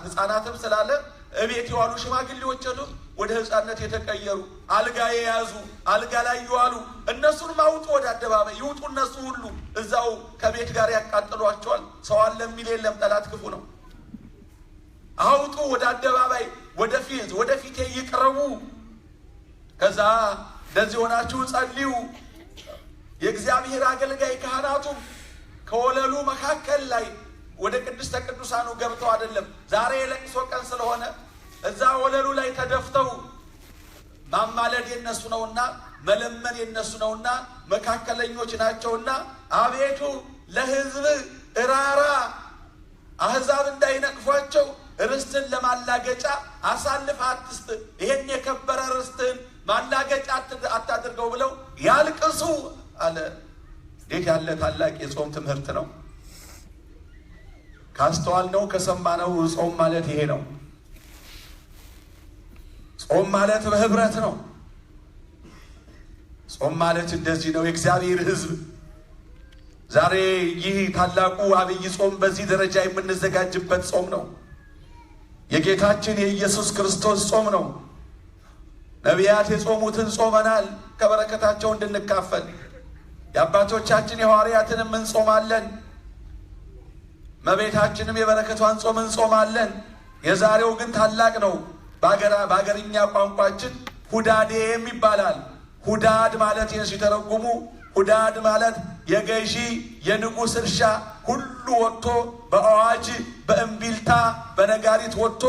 ሕፃናትም ስላለ እቤት የዋሉ ሽማግሌዎች አሉ፣ ወደ ሕፃንነት የተቀየሩ አልጋ የያዙ አልጋ ላይ ይዋሉ። እነሱን ማውጡ፣ ወደ አደባባይ ይውጡ። እነሱ ሁሉ እዛው ከቤት ጋር ያቃጥሏቸዋል። ሰው አለ የሚል የለም። ጠላት ክፉ ነው። አውጡ፣ ወደ አደባባይ ወደፊቴ ይቅረቡ። ከዛ እንደዚህ ሆናችሁ ጸልዩ። የእግዚአብሔር አገልጋይ ካህናቱም ከወለሉ መካከል ላይ ወደ ቅድስተ ቅዱሳኑ ገብተው አይደለም። ዛሬ የለቅሶ ቀን ስለሆነ እዛ ወለሉ ላይ ተደፍተው ማማለድ የነሱ ነውና፣ መለመን የነሱ ነውና፣ መካከለኞች ናቸውና አቤቱ ለሕዝብ እራራ፣ አሕዛብ እንዳይነቅፏቸው ርስትን ለማላገጫ አሳልፍ አትስጥ፣ ይሄን የከበረ ርስትን ማላገጫ አታድርገው ብለው ያልቅሱ አለ። እንዴት ያለ ታላቅ የጾም ትምህርት ነው! ካስተዋልነው ከሰማነው ጾም ማለት ይሄ ነው። ጾም ማለት በህብረት ነው። ጾም ማለት እንደዚህ ነው። የእግዚአብሔር ሕዝብ ዛሬ ይህ ታላቁ አብይ ጾም በዚህ ደረጃ የምንዘጋጅበት ጾም ነው። የጌታችን የኢየሱስ ክርስቶስ ጾም ነው። ነቢያት የጾሙትን ጾመናል ከበረከታቸው እንድንካፈል። የአባቶቻችን የሐዋርያትንም እንጾማለን። እመቤታችንም የበረከቷን ጾም እንጾማለን። የዛሬው ግን ታላቅ ነው። በአገርኛ ቋንቋችን ሁዳዴም ይባላል። ሁዳድ ማለት ይህን ሲተረጉሙ ሁዳድ ማለት የገዢ የንጉሥ እርሻ ሁሉ ወጥቶ በአዋጅ በእምቢልታ በነጋሪት ወጥቶ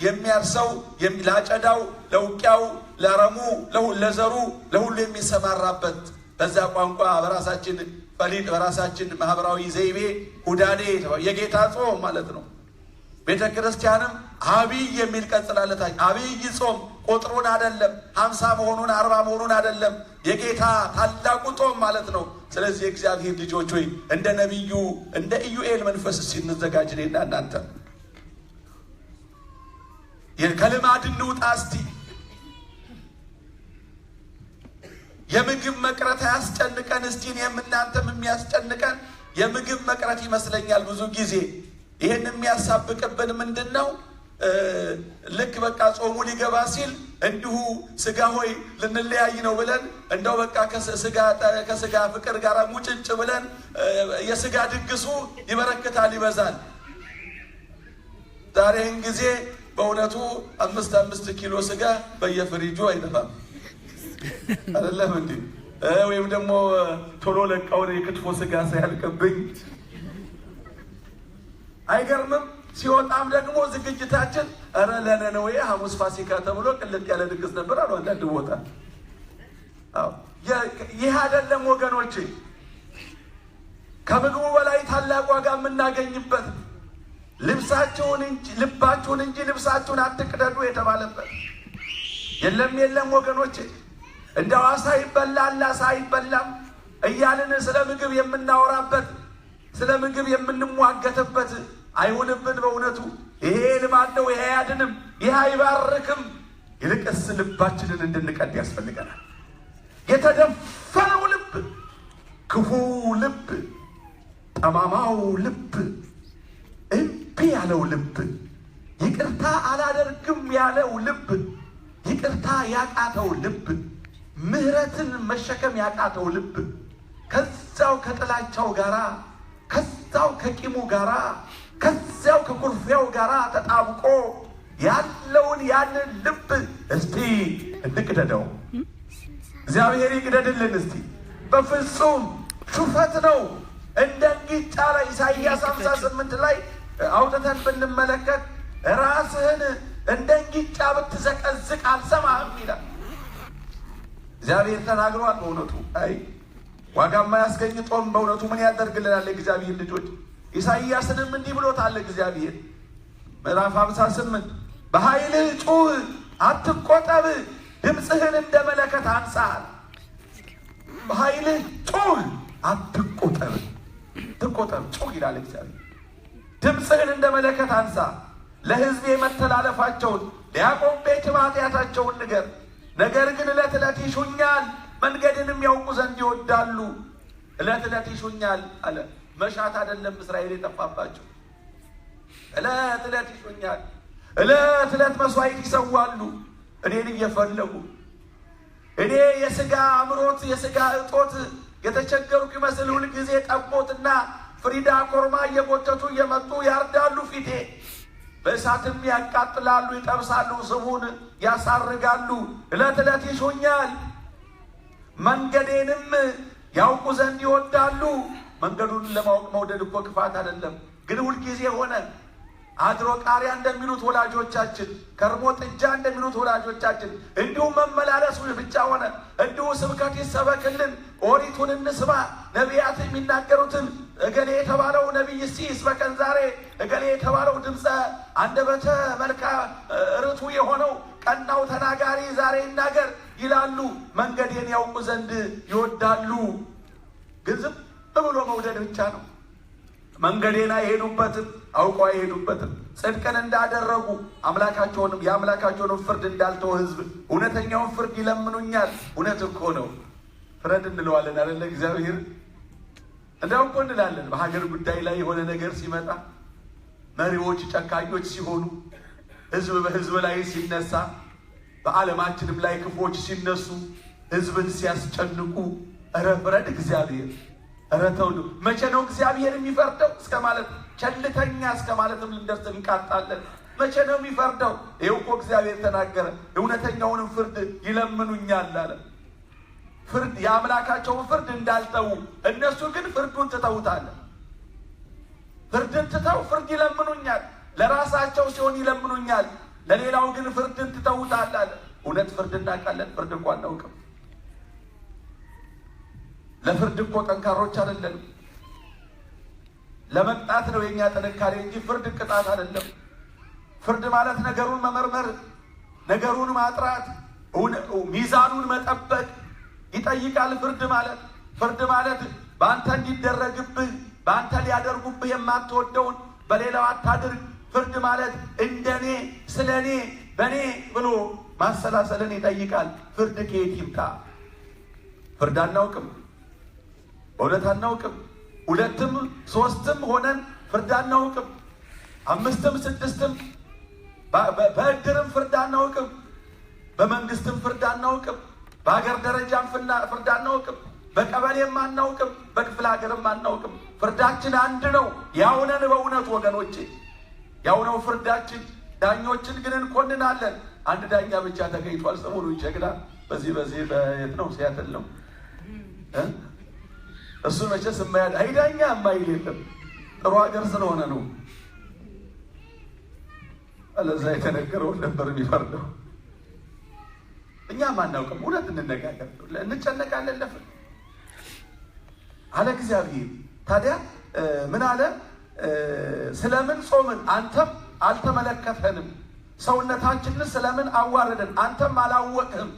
የሚያርሰው ላጨዳው፣ ለውቂያው፣ ለረሙ፣ ለዘሩ ለሁሉ የሚሰማራበት በዛ ቋንቋ በራሳችን ፈሊጥ በራሳችን ማህበራዊ ዘይቤ ሁዳዴ የጌታ ጾም ማለት ነው። ቤተ ክርስቲያንም አብይ የሚል ቀጽላለታ። አብይ ጾም ቁጥሩን አይደለም 50 መሆኑን 40 መሆኑን አይደለም፣ የጌታ ታላቁ ጾም ማለት ነው። ስለዚህ የእግዚአብሔር ልጆች ሆይ እንደ ነቢዩ እንደ ኢዩኤል መንፈስ ሲንዘጋጅ እኔና እናንተ ከልማድ እንውጣ እስቲ። የምግብ መቅረት አያስጨንቀን እስቲ። እኔም እናንተም የሚያስጨንቀን የምግብ መቅረት ይመስለኛል ብዙ ጊዜ። ይህን የሚያሳብቅብን ምንድን ነው? ልክ በቃ ጾሙ ሊገባ ሲል እንዲሁ ስጋ ሆይ ልንለያይ ነው ብለን እንደው በቃ ከስጋ ፍቅር ጋር ሙጭጭ ብለን የስጋ ድግሱ ይበረክታል፣ ይበዛል። ዛሬን ጊዜ በእውነቱ 5 ኪሎ ስጋ በየፍሪጁ አይጠፋም አይደለም እንዴ? ወይም ደግሞ ቶሎ ለቃውን የክትፎ ስጋ ሳያልቅብኝ አይገርምም? ሲወጣም ደግሞ ዝግጅታችን እረ ለነነዌ ሐሙስ ፋሲካ ተብሎ ቅልጥ ያለ ድግስ ነበር አሉ አንዳንድ ቦታ። ይህ አይደለም ወገኖቼ፣ ከምግቡ በላይ ታላቅ ዋጋ የምናገኝበት ልባችሁን እንጂ ልብሳችሁን አትቅደዱ የተባለበት የለም ወገኖቼ። እንደ ዋሳ ይበላል አሳ አይበላም እያልን ስለ ምግብ የምናወራበት ስለ ምግብ የምንሟገትበት አይሆንብን። በእውነቱ ይሄ ልማድ ነው፣ ይሄ አያድንም፣ ይሄ አይባርክም። ይልቅስ ልባችንን እንድንቀድ ያስፈልገናል። የተደፈነው ልብ፣ ክፉ ልብ፣ ጠማማው ልብ፣ እምቢ ያለው ልብ፣ ይቅርታ አላደርግም ያለው ልብ፣ ይቅርታ ያቃተው ልብ፣ ምሕረትን መሸከም ያቃተው ልብ ከዛው ከጥላቻው ጋራ ከዛው ከቂሙ ጋራ ከዛው ከኩርፊያው ጋራ ተጣብቆ ያለውን ያንን ልብ እስቲ እንቅደደው። እግዚአብሔር ይቅደድልን እስቲ። በፍጹም ሹፈት ነው። እንደ እንግጫ ላይ ኢሳይያስ 58 ላይ አውጥተን ብንመለከት ራስህን እንደ እንግጫ ብትዘቀዝቅ አልሰማህም ይላል። እግዚአብሔር ተናግሯል። በእውነቱ አይ ዋጋማ ያስገኝ ጦም በእውነቱ ምን ያደርግልናል? እግዚአብሔር ልጆች ኢሳይያስንም እንዲህ ብሎታል እግዚአብሔር ምዕራፍ 58 በኃይልህ ጩህ አትቆጠብ፣ ድምፅህን እንደ መለከት አንሳል። በኃይልህ ጩህ አትቆጠብ፣ ጩህ ይላል እግዚአብሔር። ድምፅህን እንደ መለከት አንሳ፣ ለሕዝቤ መተላለፋቸውን ለያዕቆብ ቤትም ኃጢአታቸውን ንገር። ነገር ግን ዕለት ዕለት ይሹኛል፣ መንገድንም ያውቁ ዘንድ ይወዳሉ። ዕለት ዕለት ይሹኛል አለ። መሻት አይደለም እስራኤል የጠፋባቸው። ዕለት ዕለት ይሹኛል፣ ዕለት ዕለት መስዋዕት ይሰዋሉ እኔን እየፈለጉ። እኔ የሥጋ አምሮት የሥጋ እጦት የተቸገርኩ ይመስል ሁል ጊዜ ጠቦትና ፍሪዳ ኮርማ እየጎተቱ እየመጡ ያርዳሉ ፊቴ። በእሳትም ያቃጥላሉ፣ ይጠብሳሉ፣ ስቡን ያሳርጋሉ። ዕለት ዕለት ይሹኛል፣ መንገዴንም ያውቁ ዘንድ ይወዳሉ። መንገዱን ለማወቅ መውደድ እኮ ክፋት አይደለም፣ ግን ሁልጊዜ ሆነ። አድሮ ቃሪያ እንደሚሉት ወላጆቻችን፣ ከርሞ ጥጃ እንደሚሉት ወላጆቻችን እንዲሁ መመላለሱ ብቻ ሆነ። እንዲሁ ስብከት ይሰበክልን፣ ኦሪቱን እንስማ፣ ነቢያት የሚናገሩትን እገሌ የተባለው ነቢይ እስቲ ይስበከን ዛሬ፣ እገሌ የተባለው ድምፀ አንደበተ መልካም ርቱ የሆነው ቀናው ተናጋሪ ዛሬ ይናገር ይላሉ። መንገዴን ያውቁ ዘንድ ይወዳሉ። ግን ዝም ብሎ መውደድ ብቻ ነው። መንገዴን አይሄዱበትም፣ አውቀው አይሄዱበትም። ጽድቅን እንዳደረጉ የአምላካቸውንም ፍርድ እንዳልተው ሕዝብ እውነተኛውን ፍርድ ይለምኑኛል። እውነት እኮ ነው። ፍረድ እንለዋለን አይደለ? እግዚአብሔር እንዳው እኮ እንላለን። በሀገር ጉዳይ ላይ የሆነ ነገር ሲመጣ፣ መሪዎች ጨካኞች ሲሆኑ፣ ሕዝብ በሕዝብ ላይ ሲነሳ፣ በዓለማችንም ላይ ክፎች ሲነሱ፣ ሕዝብን ሲያስጨንቁ፣ ኧረ ፍረድ እግዚአብሔር፣ ኧረ ተው። መቼ ነው እግዚአብሔር የሚፈርደው እስከ ማለት ቸልተኛ እስከ ማለትም ልንደርስ እንቃጣለን። መቼ ነው የሚፈርደው? ይኸው እኮ እግዚአብሔር ተናገረ፣ እውነተኛውንም ፍርድ ይለምኑኛል አለ። ፍርድ የአምላካቸውን ፍርድ እንዳልተዉ፣ እነሱ ግን ፍርዱን ትተውታል። ፍርድን ትተው ፍርድ ይለምኑኛል። ለራሳቸው ሲሆን ይለምኑኛል፣ ለሌላው ግን ፍርድን ትተውታል አለ። እውነት ፍርድ እናውቃለን? ፍርድ እንኳን አናውቅም። ለፍርድ እኮ ጠንካሮች አይደለም። ለመቅጣት ነው የኛ ጥንካሬ እንጂ ፍርድ ቅጣት አይደለም። ፍርድ ማለት ነገሩን መመርመር፣ ነገሩን ማጥራት፣ ሚዛኑን መጠበቅ ይጠይቃል። ፍርድ ማለት በአንተ እንዲደረግብህ፣ በአንተ ሊያደርጉብህ የማትወደውን በሌላው አታድርግ። ፍርድ ማለት እንደኔ ስለኔ በኔ ብሎ ማሰላሰልን ይጠይቃል። ፍርድ ከየት ይምጣ? ፍርድ አናውቅም፣ እውነት አናውቅም። ሁለትም ሶስትም ሆነን ፍርድ አናውቅም። አምስትም ስድስትም በእድርም ፍርድ አናውቅም። በመንግስትም ፍርድ አናውቅም። በሀገር ደረጃም ፍርድ አናውቅም። በቀበሌም አናውቅም። በክፍለ ሀገርም አናውቅም። ፍርዳችን አንድ ነው። ያውነን በእውነት ወገኖቼ፣ ያውነው ፍርዳችን። ዳኞችን ግን እንኮንናለን። አንድ ዳኛ ብቻ ተገኝቷል ሰሞኑን ጀግና። በዚህ በየት ነው? ሲያትል ነው። እሱ መቼስ አይዳኛ የማይል የለም። ጥሩ ሀገር ስለሆነ ነው። አለዛ የተነገረውን ነበር የሚፈርደው። እኛም አናውቅም። እውነት እንነጋገር፣ እንጨነቃለን ለፍርድ አለ እግዚአብሔር። ታዲያ ምን አለ? ስለምን ጾምን አንተም አልተመለከተንም? ሰውነታችንን ስለምን አዋረድን አንተም አላወቅህም?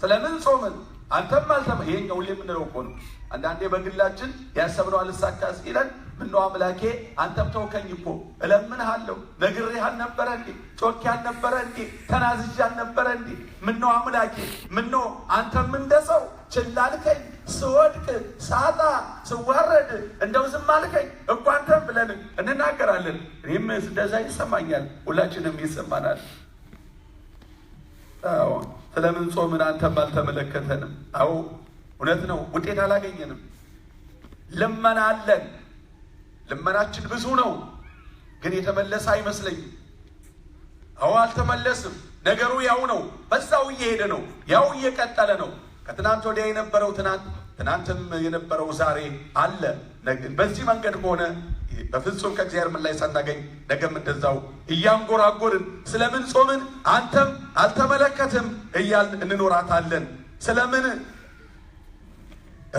ስለምን ጾምን አንተም ይሄኛው ሁሌ የምንለው እኮ ነው። አንዳንዴ በግላችን ያሰብነው አልሳካ ሲለን ምነው አምላኬ አንተም ተውከኝ እኮ እለምንሃለሁ፣ ነግሬህ አልነበረ እንዴ? ጮኬ አልነበረ እንዴ? ተናዝዤ አልነበረ እንዴ? ምነው አምላኬ ምነው አንተም እንደሰው ችላ አልከኝ? ስወድቅ ሳጣ ስዋረድ እንደው ዝም አልከኝ እኮ አንተም ብለን እንናገራለን። እኔም እንደዛ ይሰማኛል፣ ሁላችንም ይሰማናል። አዎ ስለምን ጾምን አንተም አልተመለከተንም? አዎ እውነት ነው። ውጤት አላገኘንም። ልመና አለን። ልመናችን ብዙ ነው፣ ግን የተመለሰ አይመስለኝም። አዎ አልተመለስም። ነገሩ ያው ነው፣ በዛው እየሄደ ነው፣ ያው እየቀጠለ ነው። ከትናንት ወዲያ የነበረው ትናንትም የነበረው ዛሬ አለ። በዚህ መንገድ ከሆነ በፍጹም ከእግዚአብሔር ምላሽ ሳናገኝ ነገም እንደዛው እያንጎራጎርን ስለምን ጾምን አንተም አልተመለከትም እያልን እንኖራታለን። ስለምን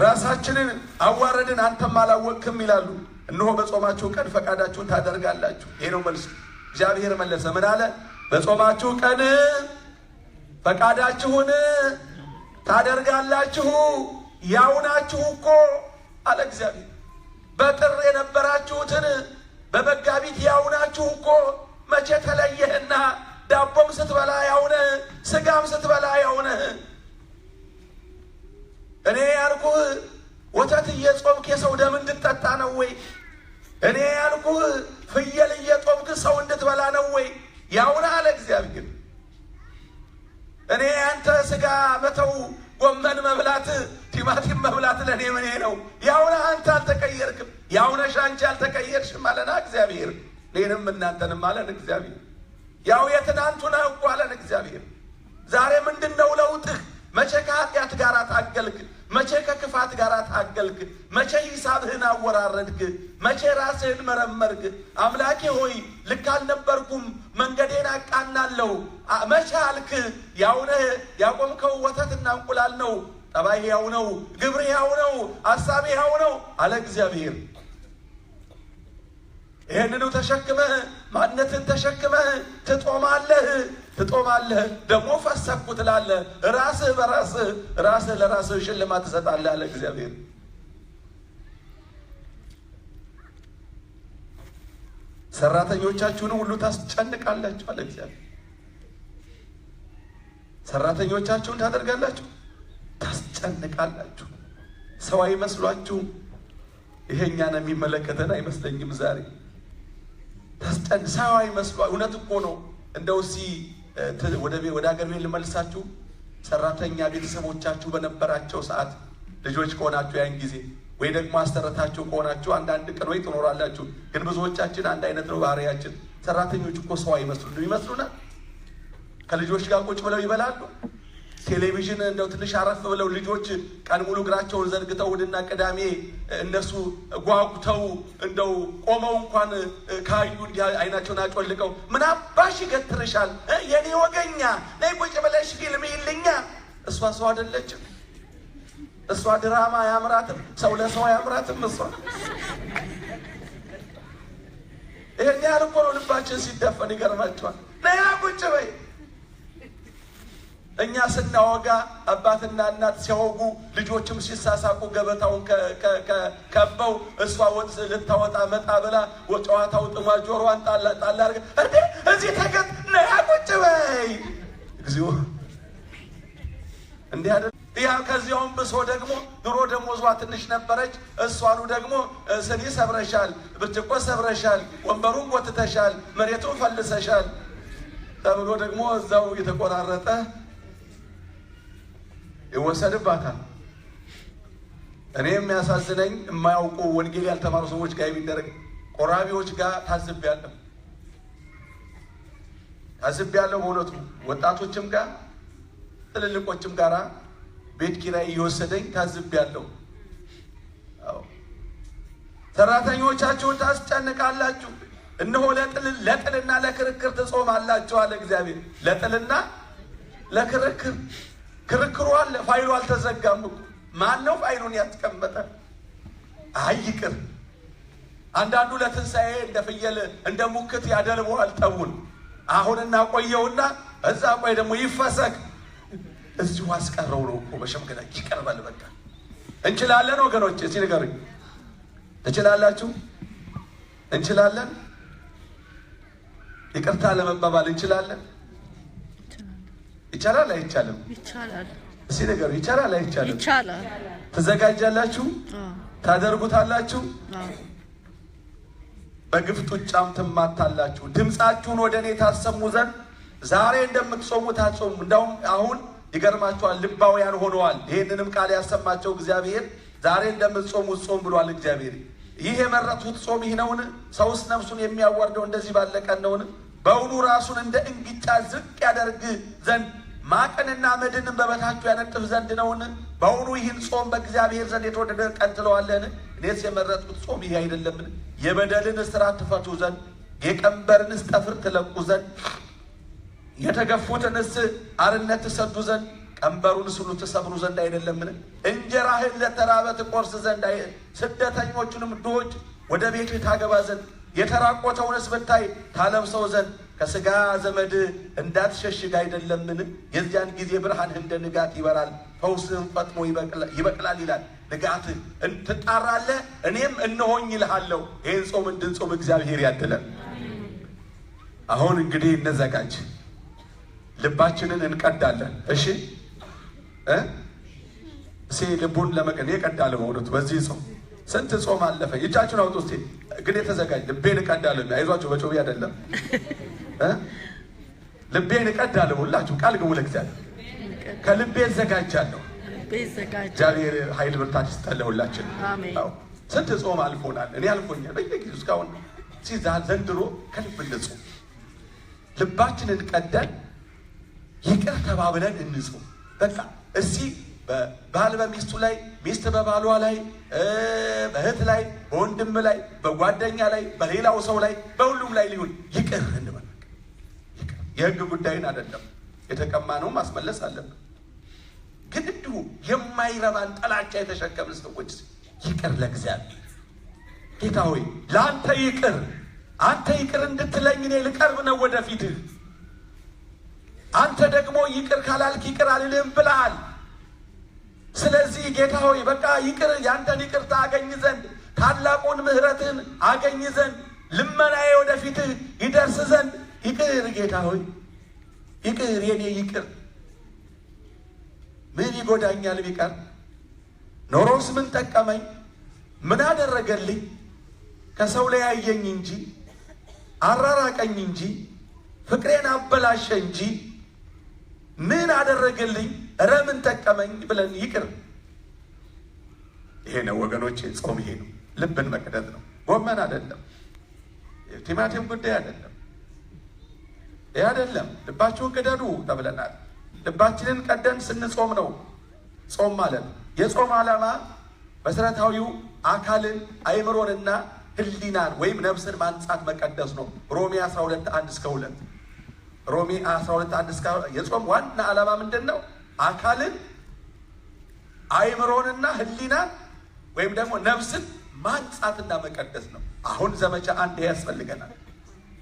ራሳችንን አዋረድን አንተም አላወቅም ይላሉ። እነሆ በጾማችሁ ቀን ፈቃዳችሁን ታደርጋላችሁ። ይሄ ነው መልሱ። እግዚአብሔር መለሰ። ምን አለ? በጾማችሁ ቀን ፈቃዳችሁን ታደርጋላችሁ። ያው ናችሁ እኮ አለ እግዚአብሔር። በጥር የነበራችሁትን በመጋቢት ያው ናችሁ እኮ። መቼ ተለየህና? ዳቦም ስትበላ ያውነ፣ ስጋም ስትበላ ያውነ። እኔ ያልኩህ ወተት እየጾምክ የሰው ደም እንድትጠጣ ነው ወይ? እኔ ያልኩህ ፍየል እየጾምክ ሰው እንድትበላ ነው ወይ? ያውነ አለ እግዚአብሔር። እኔ አንተ ስጋ መተው ጎመን መብላት ቲማቲም መብላት ለእኔ ምን ነው? ያውነ አንተ አልተቀየርክም፣ ያውነሽ አንቺ አልተቀየርሽም አለና እግዚአብሔር። እኔንም እናንተንም አለን እግዚአብሔር። ያው የትናንቱ ነህ እኮ አለን እግዚአብሔር። ዛሬ ምንድን ነው ለውጥህ? መቼ ከኃጢአት ጋር ታገልክ? መቼ ከክፋት ጋር ታገልክ? መቼ ሂሳብህን አወራረድክ? መቼ ራስህን መረመርክ? አምላኬ ሆይ ልክ አልነበርኩም፣ መንገዴን አቃናለሁ መቼ አልክ? ያው ነህ፣ ያቆምከው ወተትና እንቁላል ነው። ጠባይ ያው ነው፣ ግብር ያው ነው፣ ሐሳብ ያው ነው አለ እግዚአብሔር። ይሄንኑ ተሸክመህ ማንነትን ተሸክመህ ትጦማለህ ደግሞ ፈሰኩ ትላለህ። ራስህ ለራስህ ሽልማት ትሰጣለህ አለ እግዚአብሔር። ሰራተኞቻችሁን ሁሉ ታስጨንቃላችሁ አለ እግዚአብሔር። ሰራተኞቻችሁን ታደርጋላችሁ፣ ታስጨንቃላችሁ። ሰው አይመስሏችሁም። ይሄኛን የሚመለከተን አይመስለኝም ዛሬ። ሰው አይመስሏ። እውነት እኮ ነው። እንደው ወደ ሀገር ቤት ልመልሳችሁ። ሰራተኛ ቤተሰቦቻችሁ በነበራቸው ሰዓት ልጆች ከሆናችሁ ያን ጊዜ ወይ ደግሞ አሰረታችሁ ከሆናችሁ አንዳንድ ቀን ወይ ትኖራላችሁ። ግን ብዙዎቻችን አንድ አይነት ነው ባህሪያችን። ሰራተኞች እኮ ሰው ይመስሉናል። ከልጆች ጋር ቁጭ ብለው ይበላሉ። ቴሌቪዥን እንደው ትንሽ አረፍ ብለው ልጆች ቀን ሙሉ እግራቸውን ዘርግተው እሑድና ቅዳሜ እነሱ ጓጉተው እንደው ቆመው እንኳን ካዩ እንዲህ አይናቸውን አጮልቀው ምን አባሽ ይገትርሻል የኔ ወገኛ ነይ ቁጭ ብለሽ ፊልም ይልኛ። እሷ ሰው አይደለችም። እሷ ድራማ አያምራትም። ሰው ለሰው አያምራትም። እሷ ይሄን ያህል እኮ ነው ልባችን ሲደፈን። ይገርማቸዋል። ነይ ቁጭ በይ። እኛ ስናወጋ አባትና እናት ሲያወጉ ልጆችም ሲሳሳቁ ገበታውን ከበው እሷ ወጥ ልታወጣ መጣ ብላ ጨዋታው ጥማ ጆሮዋን ጣል አድርገ እንዴ እዚህ ተገት ነይ ቁጭ በይ። እግዚኦ እንዲህ አይደል? ያ ከዚያውም ብሶ ደግሞ ድሮ ደሞዟ ትንሽ ነበረች። እሷኑ ደግሞ ስኒ ሰብረሻል፣ ብርጭቆ ሰብረሻል፣ ወንበሩን ጎትተሻል፣ መሬቱን ፈልሰሻል ተብሎ ደግሞ እዛው የተቆራረጠ ይወሰድባታል። እኔ የሚያሳዝነኝ የማያውቁ ወንጌል ያልተማሩ ሰዎች ጋር የሚደረግ ቆራቢዎች ጋር ታዝቤያለሁ። በእውነቱ ወጣቶችም ጋር ትልልቆችም ጋራ ቤት ኪራይ እየወሰደኝ ታዝቤያለሁ። ሰራተኞቻችሁን ታስጨንቃላችሁ፣ እነሆ ለጥልና ለክርክር ትጾማላችሁ አለ እግዚአብሔር። ለጥልና ለክርክር ክርክሩ አለ። ፋይሉ አልተዘጋም እኮ። ማን ነው ፋይሉን ያስቀመጠ? አይ ይቅር። አንዳንዱ ለትንሣኤ እንደ ፍየል እንደ ሙክት ያደልበዋል ጠቡን። አሁን እናቆየውና እዛ ቆይ ደግሞ ይፈሰክ። እዚሁ አስቀረው ነው እኮ በሸምገላ ይቀርባል። በቃ እንችላለን ወገኖች፣ እስኪ ንገሩኝ። ትችላላችሁ? እንችላለን? ይቅርታ ለመባባል እንችላለን? ይቻላል አይቻልም? ይቻላል። እስኪ ንገሩ። ይቻላል አይቻልም? ይቻላል። ትዘጋጃላችሁ? ታደርጉታላችሁ? በግፍ ጡጫም ትማታላችሁ። ድምፃችሁን ወደ እኔ ታሰሙ ዘንድ ዛሬ እንደምትጾሙ ታጾሙ። እንደውም አሁን ይገርማችኋል፣ ልባውያን ሆነዋል። ይህንንም ቃል ያሰማቸው እግዚአብሔር ዛሬ እንደምትጾሙ ጾም ብሏል እግዚአብሔር። ይህ የመረጡት ጾም ይህ ነውን? ሰውስ ነፍሱን የሚያዋርደው እንደዚህ ባለ ቀን ነውን? በውኑ ራሱን እንደ እንግጫ ዝቅ ያደርግ ዘንድ ማቅንና አመድንም በበታችሁ ያነጥፍ ዘንድ ነውን? በውኑ ይህን ጾም በእግዚአብሔር ዘንድ የተወደደ ቀን ትለዋለን? እኔስ የመረጥኩት ጾም ይህ አይደለምን? የበደልን እስራት ትፈቱ ዘንድ፣ የቀንበርንስ ጠፍር ትለቁ ዘንድ፣ የተገፉትንስ አርነት ትሰዱ ዘንድ፣ ቀንበሩንስ ሁሉ ትሰብሩ ዘንድ አይደለምን? እንጀራህን ለተራበ ትቆርስ ዘንድ፣ ስደተኞቹንም ድሆች ወደ ቤትህ ታገባ ዘንድ፣ የተራቆተውንስ ብታይ ታለብሰው ዘንድ፣ ከሥጋ ዘመድ እንዳትሸሽግ አይደለምን? የዚያን ጊዜ ብርሃንህ እንደ ንጋት ይበራል፣ ፈውስህም ፈጥኖ ይበቅላል ይላል። ንጋትህ ትጣራለህ፣ እኔም እነሆኝ ይልሃለሁ። ይህን ጾም እንድንጾም እግዚአብሔር ያድለን። አሁን እንግዲህ እንዘጋጅ፣ ልባችንን እንቀዳለን። እሺ ልቡን ለመቀን እቀዳለሁ። በእውነቱ በዚህ ጾም ስንት ጾም አለፈ። እጃችሁን አውጡ እስቲ። ግን የተዘጋጅ ልቤን እቀዳለሁ። አይዟችሁ፣ በጮቤ አይደለም። ልቤን እቀዳለሁ። ሁላችሁ ቃል ግቡ ለእግዚአብሔር። ከልቤ እዘጋጃለሁ። እግዚአብሔር ኃይል ብርታት ይስጠን ለሁላችን። ስንት ጾም አልፎናል። እኔ አልፎኛል በየጊዜው እስካሁን። ዘንድሮ ከልብ እንጹም፣ ልባችንን ቀደን ይቅር ተባብለን እንጹም። በቃ እስቲ ባል በሚስቱ ላይ፣ ሚስት በባሏ ላይ፣ በእህት ላይ፣ በወንድም ላይ፣ በጓደኛ ላይ፣ በሌላው ሰው ላይ፣ በሁሉም ላይ ሊሆን ይቅር እንበል። የህግ ጉዳይን አይደለም፣ የተቀማነው ማስመለስ አለብን። ግን እንዲሁ የማይረባን ጥላቻ የተሸከምን ሰዎች ይቅር ለእግዚአብሔር። ጌታ ሆይ ለአንተ ይቅር፣ አንተ ይቅር እንድትለኝ እኔ ልቀርብ ነው ወደፊትህ። አንተ ደግሞ ይቅር ካላልክ ይቅር አልልህም ብለሃል። ስለዚህ ጌታ ሆይ በቃ ይቅር፣ ያንተን ይቅርታ አገኝ ዘንድ፣ ታላቁን ምሕረትን አገኝ ዘንድ፣ ልመናዬ ወደፊትህ ይደርስ ዘንድ ይቅር ጌታ ሆይ ይቅር፣ የኔ ይቅር። ምን ይጎዳኛል ቢቀር? ኖሮስ ምን ጠቀመኝ? ምን አደረገልኝ? ከሰው ላይ ያየኝ እንጂ አራራቀኝ እንጂ ፍቅሬን አበላሸ እንጂ ምን አደረገልኝ? እረ ምን ጠቀመኝ ብለን ይቅር። ይሄ ነው ወገኖቼ፣ ጾም ይሄ ነው። ልብን መቅደድ ነው። ጎመን አይደለም፣ ቲማቲም ጉዳይ አይደለም። ይሄ አይደለም። ልባችሁን ቅደዱ ተብለናል። ልባችንን ቀደን ስንጾም ነው ጾም ማለት። የጾም ዓላማ መሰረታዊው አካልን አእምሮንና ህሊናን ወይም ነፍስን ማንጻት መቀደስ ነው። ሮሜ 12:1-2 ሮሜ 12:1-2 የጾም ዋና ዓላማ ምንድን ነው? አካልን አእምሮንና ህሊናን ወይም ደግሞ ነፍስን ማንጻትና መቀደስ ነው። አሁን ዘመቻ አንድ ያስፈልገናል።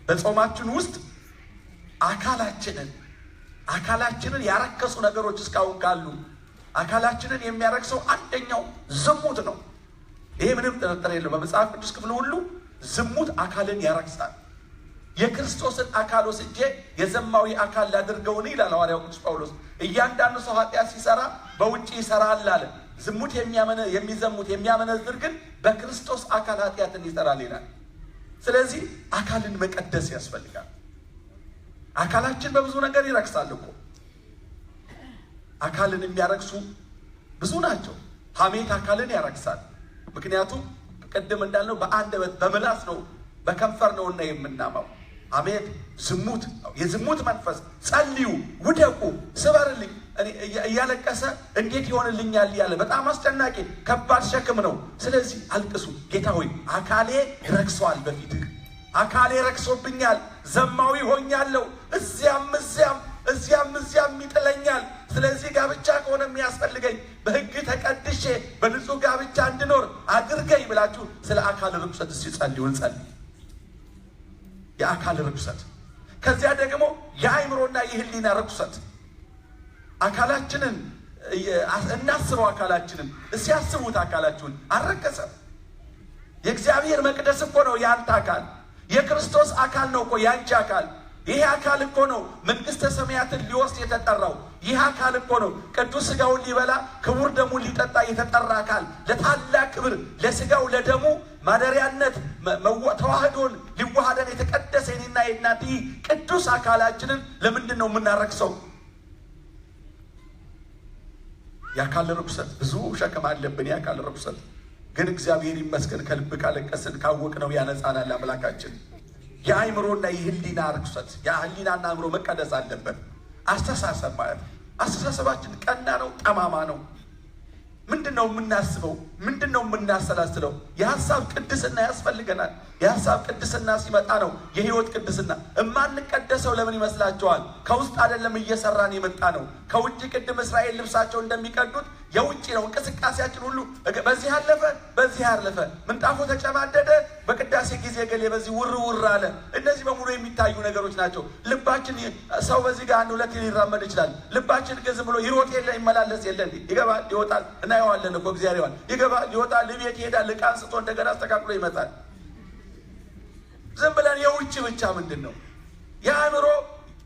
በጾማችን ውስጥ አካላችንን ያረከሱ ነገሮች እስካሁን ካሉ አካላችንን የሚያረክሰው አንደኛው ዝሙት ነው። ይሄ ምንም ጥርጥር የለው። በመጽሐፍ ቅዱስ ክፍል ሁሉ ዝሙት አካልን ያረክሳል። የክርስቶስን አካል ወስጄ የዘማዊ አካል ላድርገውን ይላል ሐዋርያው ቅዱስ ጳውሎስ። እያንዳንዱ ሰው ኃጢአት ሲሰራ በውጭ ይሰራል አለ። ዝሙት የሚያመነዝር ግን በክርስቶስ አካል ኃጢአትን ይሰራል ይላል። ስለዚህ አካልን መቀደስ ያስፈልጋል። አካላችን በብዙ ነገር ይረክሳል እኮ። አካልን የሚያረክሱ ብዙ ናቸው። ሐሜት አካልን ያረክሳል። ምክንያቱም ቅድም እንዳልነው በአንደበት በምላስ ነው፣ በከንፈር ነውና የምናማው። ሐሜት ዝሙት ነው፣ የዝሙት መንፈስ። ጸልዩ፣ ውደቁ፣ ስበርልኝ እያለቀሰ እንዴት ይሆንልኛል እያለ በጣም አስጨናቂ ከባድ ሸክም ነው። ስለዚህ አልቅሱ። ጌታ ሆይ አካሌ ረክሷል፣ በፊትህ አካሌ ረክሶብኛል፣ ዘማዊ ሆኛለሁ፣ እዚያም ይጥለኛል። ስለዚህ ጋብቻ ከሆነ የሚያስፈልገኝ በሕግ ተቀድሼ በንጹህ ጋብቻ እንድኖር አድርገኝ ብላችሁ ስለ አካል ርኩሰት ሲጸልዩ እንጸልይ። የአካል ርኩሰት፣ ከዚያ ደግሞ የአእምሮና የህሊና ርኩሰት። አካላችንን እናስበው። አካላችንን እስያስቡት። አካላችሁን አልረከሰም። የእግዚአብሔር መቅደስ እኮ ነው ያንተ አካል። የክርስቶስ አካል ነው እኮ ያንቺ አካል። ይህ አካል እኮ ነው መንግሥተ ሰማያትን ሊወስድ የተጠራው። ይህ አካል እኮ ነው ቅዱስ ሥጋውን ሊበላ ክቡር ደሙን ሊጠጣ የተጠራ አካል። ለታላቅ ክብር ለሥጋው ለደሙ ማደሪያነት ተዋህዶን ሊዋሃደን የተቀደሰ የኔና የእናንተ ይህ ቅዱስ አካላችንን ለምንድን ነው የምናረክሰው? የአካል ርኩሰት ብዙ ሸክም አለብን። የአካል ርኩሰት ግን እግዚአብሔር ይመስገን ከልብ ካለቀስን ካወቅነው ያነጻናል አምላካችን። የአእምሮና የህሊና ርኩሰት፣ የህሊናና አእምሮ መቀደስ አለበት። አስተሳሰብ ማለት አስተሳሰባችን ቀና ነው ጠማማ ነው? ምንድን ነው የምናስበው? ምንድን ነው የምናሰላስለው? የሀሳብ ቅድስና ያስፈልገናል። የሀሳብ ቅድስና ሲመጣ ነው የህይወት ቅድስና። እማንቀደሰው ለምን ይመስላችኋል? ከውስጥ አይደለም እየሰራን የመጣ ነው። ከውጭ ቅድም እስራኤል ልብሳቸው እንደሚቀዱት የውጭ ነው እንቅስቃሴያችን ሁሉ። በዚህ አለፈ፣ በዚህ አለፈ፣ ምንጣፉ ተጨማደደ፣ በቅዳሴ ጊዜ ገሌ በዚህ ውር አለ። እነዚህ በሙሉ የሚታዩ ነገሮች ናቸው። ልባችን ሰው በዚህ ጋር አንድ ሁለት ሊራመድ ይችላል። ልባችን ግን ዝም ብሎ ይሮጥ የለ ይመላለስ የለ ይገባል ይወጣል። እናየዋለን እኮ እግዚአብሔር ይገባል ይወጣል፣ ቤት ይሄዳል፣ ዕቃ አንስቶ እንደገና አስተካክሎ ይመጣል። ዝም ብለን የውጭ ብቻ ምንድን ነው? የአእምሮ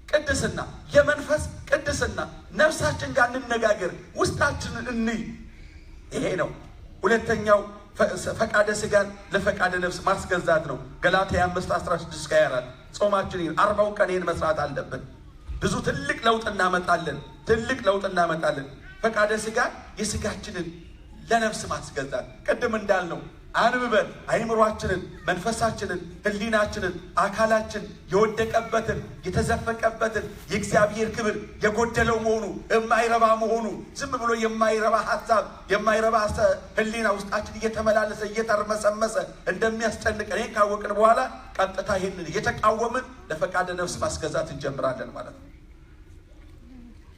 ቅድስና፣ የመንፈስ ቅድስና፣ ነፍሳችን ጋር እንነጋገር፣ ውስጣችንን እንይ። ይሄ ነው ሁለተኛው ፈቃደ ስጋን ለፈቃደ ነፍስ ማስገዛት ነው። ገላትያ 5:16-24 ጾማችን 40 ቀን ይህን መስራት አለብን። ብዙ ትልቅ ለውጥ እናመጣለን። ፈቃደ ስጋ የስጋችንን ለነፍስ ማስገዛት ቅድም እንዳልነው አንብበን አይምሯችንን፣ መንፈሳችንን፣ ህሊናችንን፣ አካላችን የወደቀበትን የተዘፈቀበትን የእግዚአብሔር ክብር የጎደለው መሆኑ የማይረባ መሆኑ ዝም ብሎ የማይረባ ሐሳብ የማይረባ ህሊና ውስጣችን እየተመላለሰ እየተርመሰመሰ እንደሚያስጨንቀን ካወቅን በኋላ ቀጥታ ይህንን እየተቃወምን ለፈቃደ ነፍስ ማስገዛት እንጀምራለን ማለት ነው።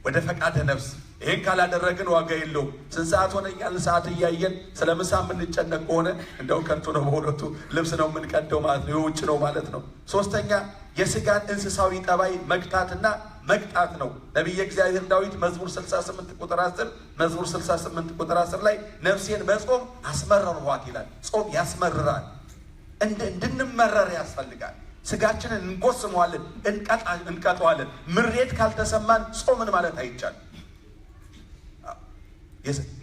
ወደ ፈቃደ ነፍስ ይሄን ካላደረግን ዋጋ የለውም። ስንት ሰዓት ሆነ እያልን ሰዓት እያየን ስለምሳ የምንጨነቅ ከሆነ እንደው ከንቱ ነው። በእውነቱ ልብስ ነው የምንቀደው ማለት ነው፣ የውጭ ነው ማለት ነው። ሶስተኛ የስጋን እንስሳዊ ጠባይ መግታትና መቅጣት ነው። ነቢየ እግዚአብሔር ዳዊት መዝሙር 68 ቁጥር 10 መዝሙር 68 ቁጥር 10 ላይ ነፍሴን በጾም አስመረርኋት ይላል። ጾም ያስመርራል። እንድንመረር ያስፈልጋል። ስጋችንን እንቆስመዋለን፣ እንቀጠዋለን። ምሬት ካልተሰማን ጾምን ማለት አይቻልም።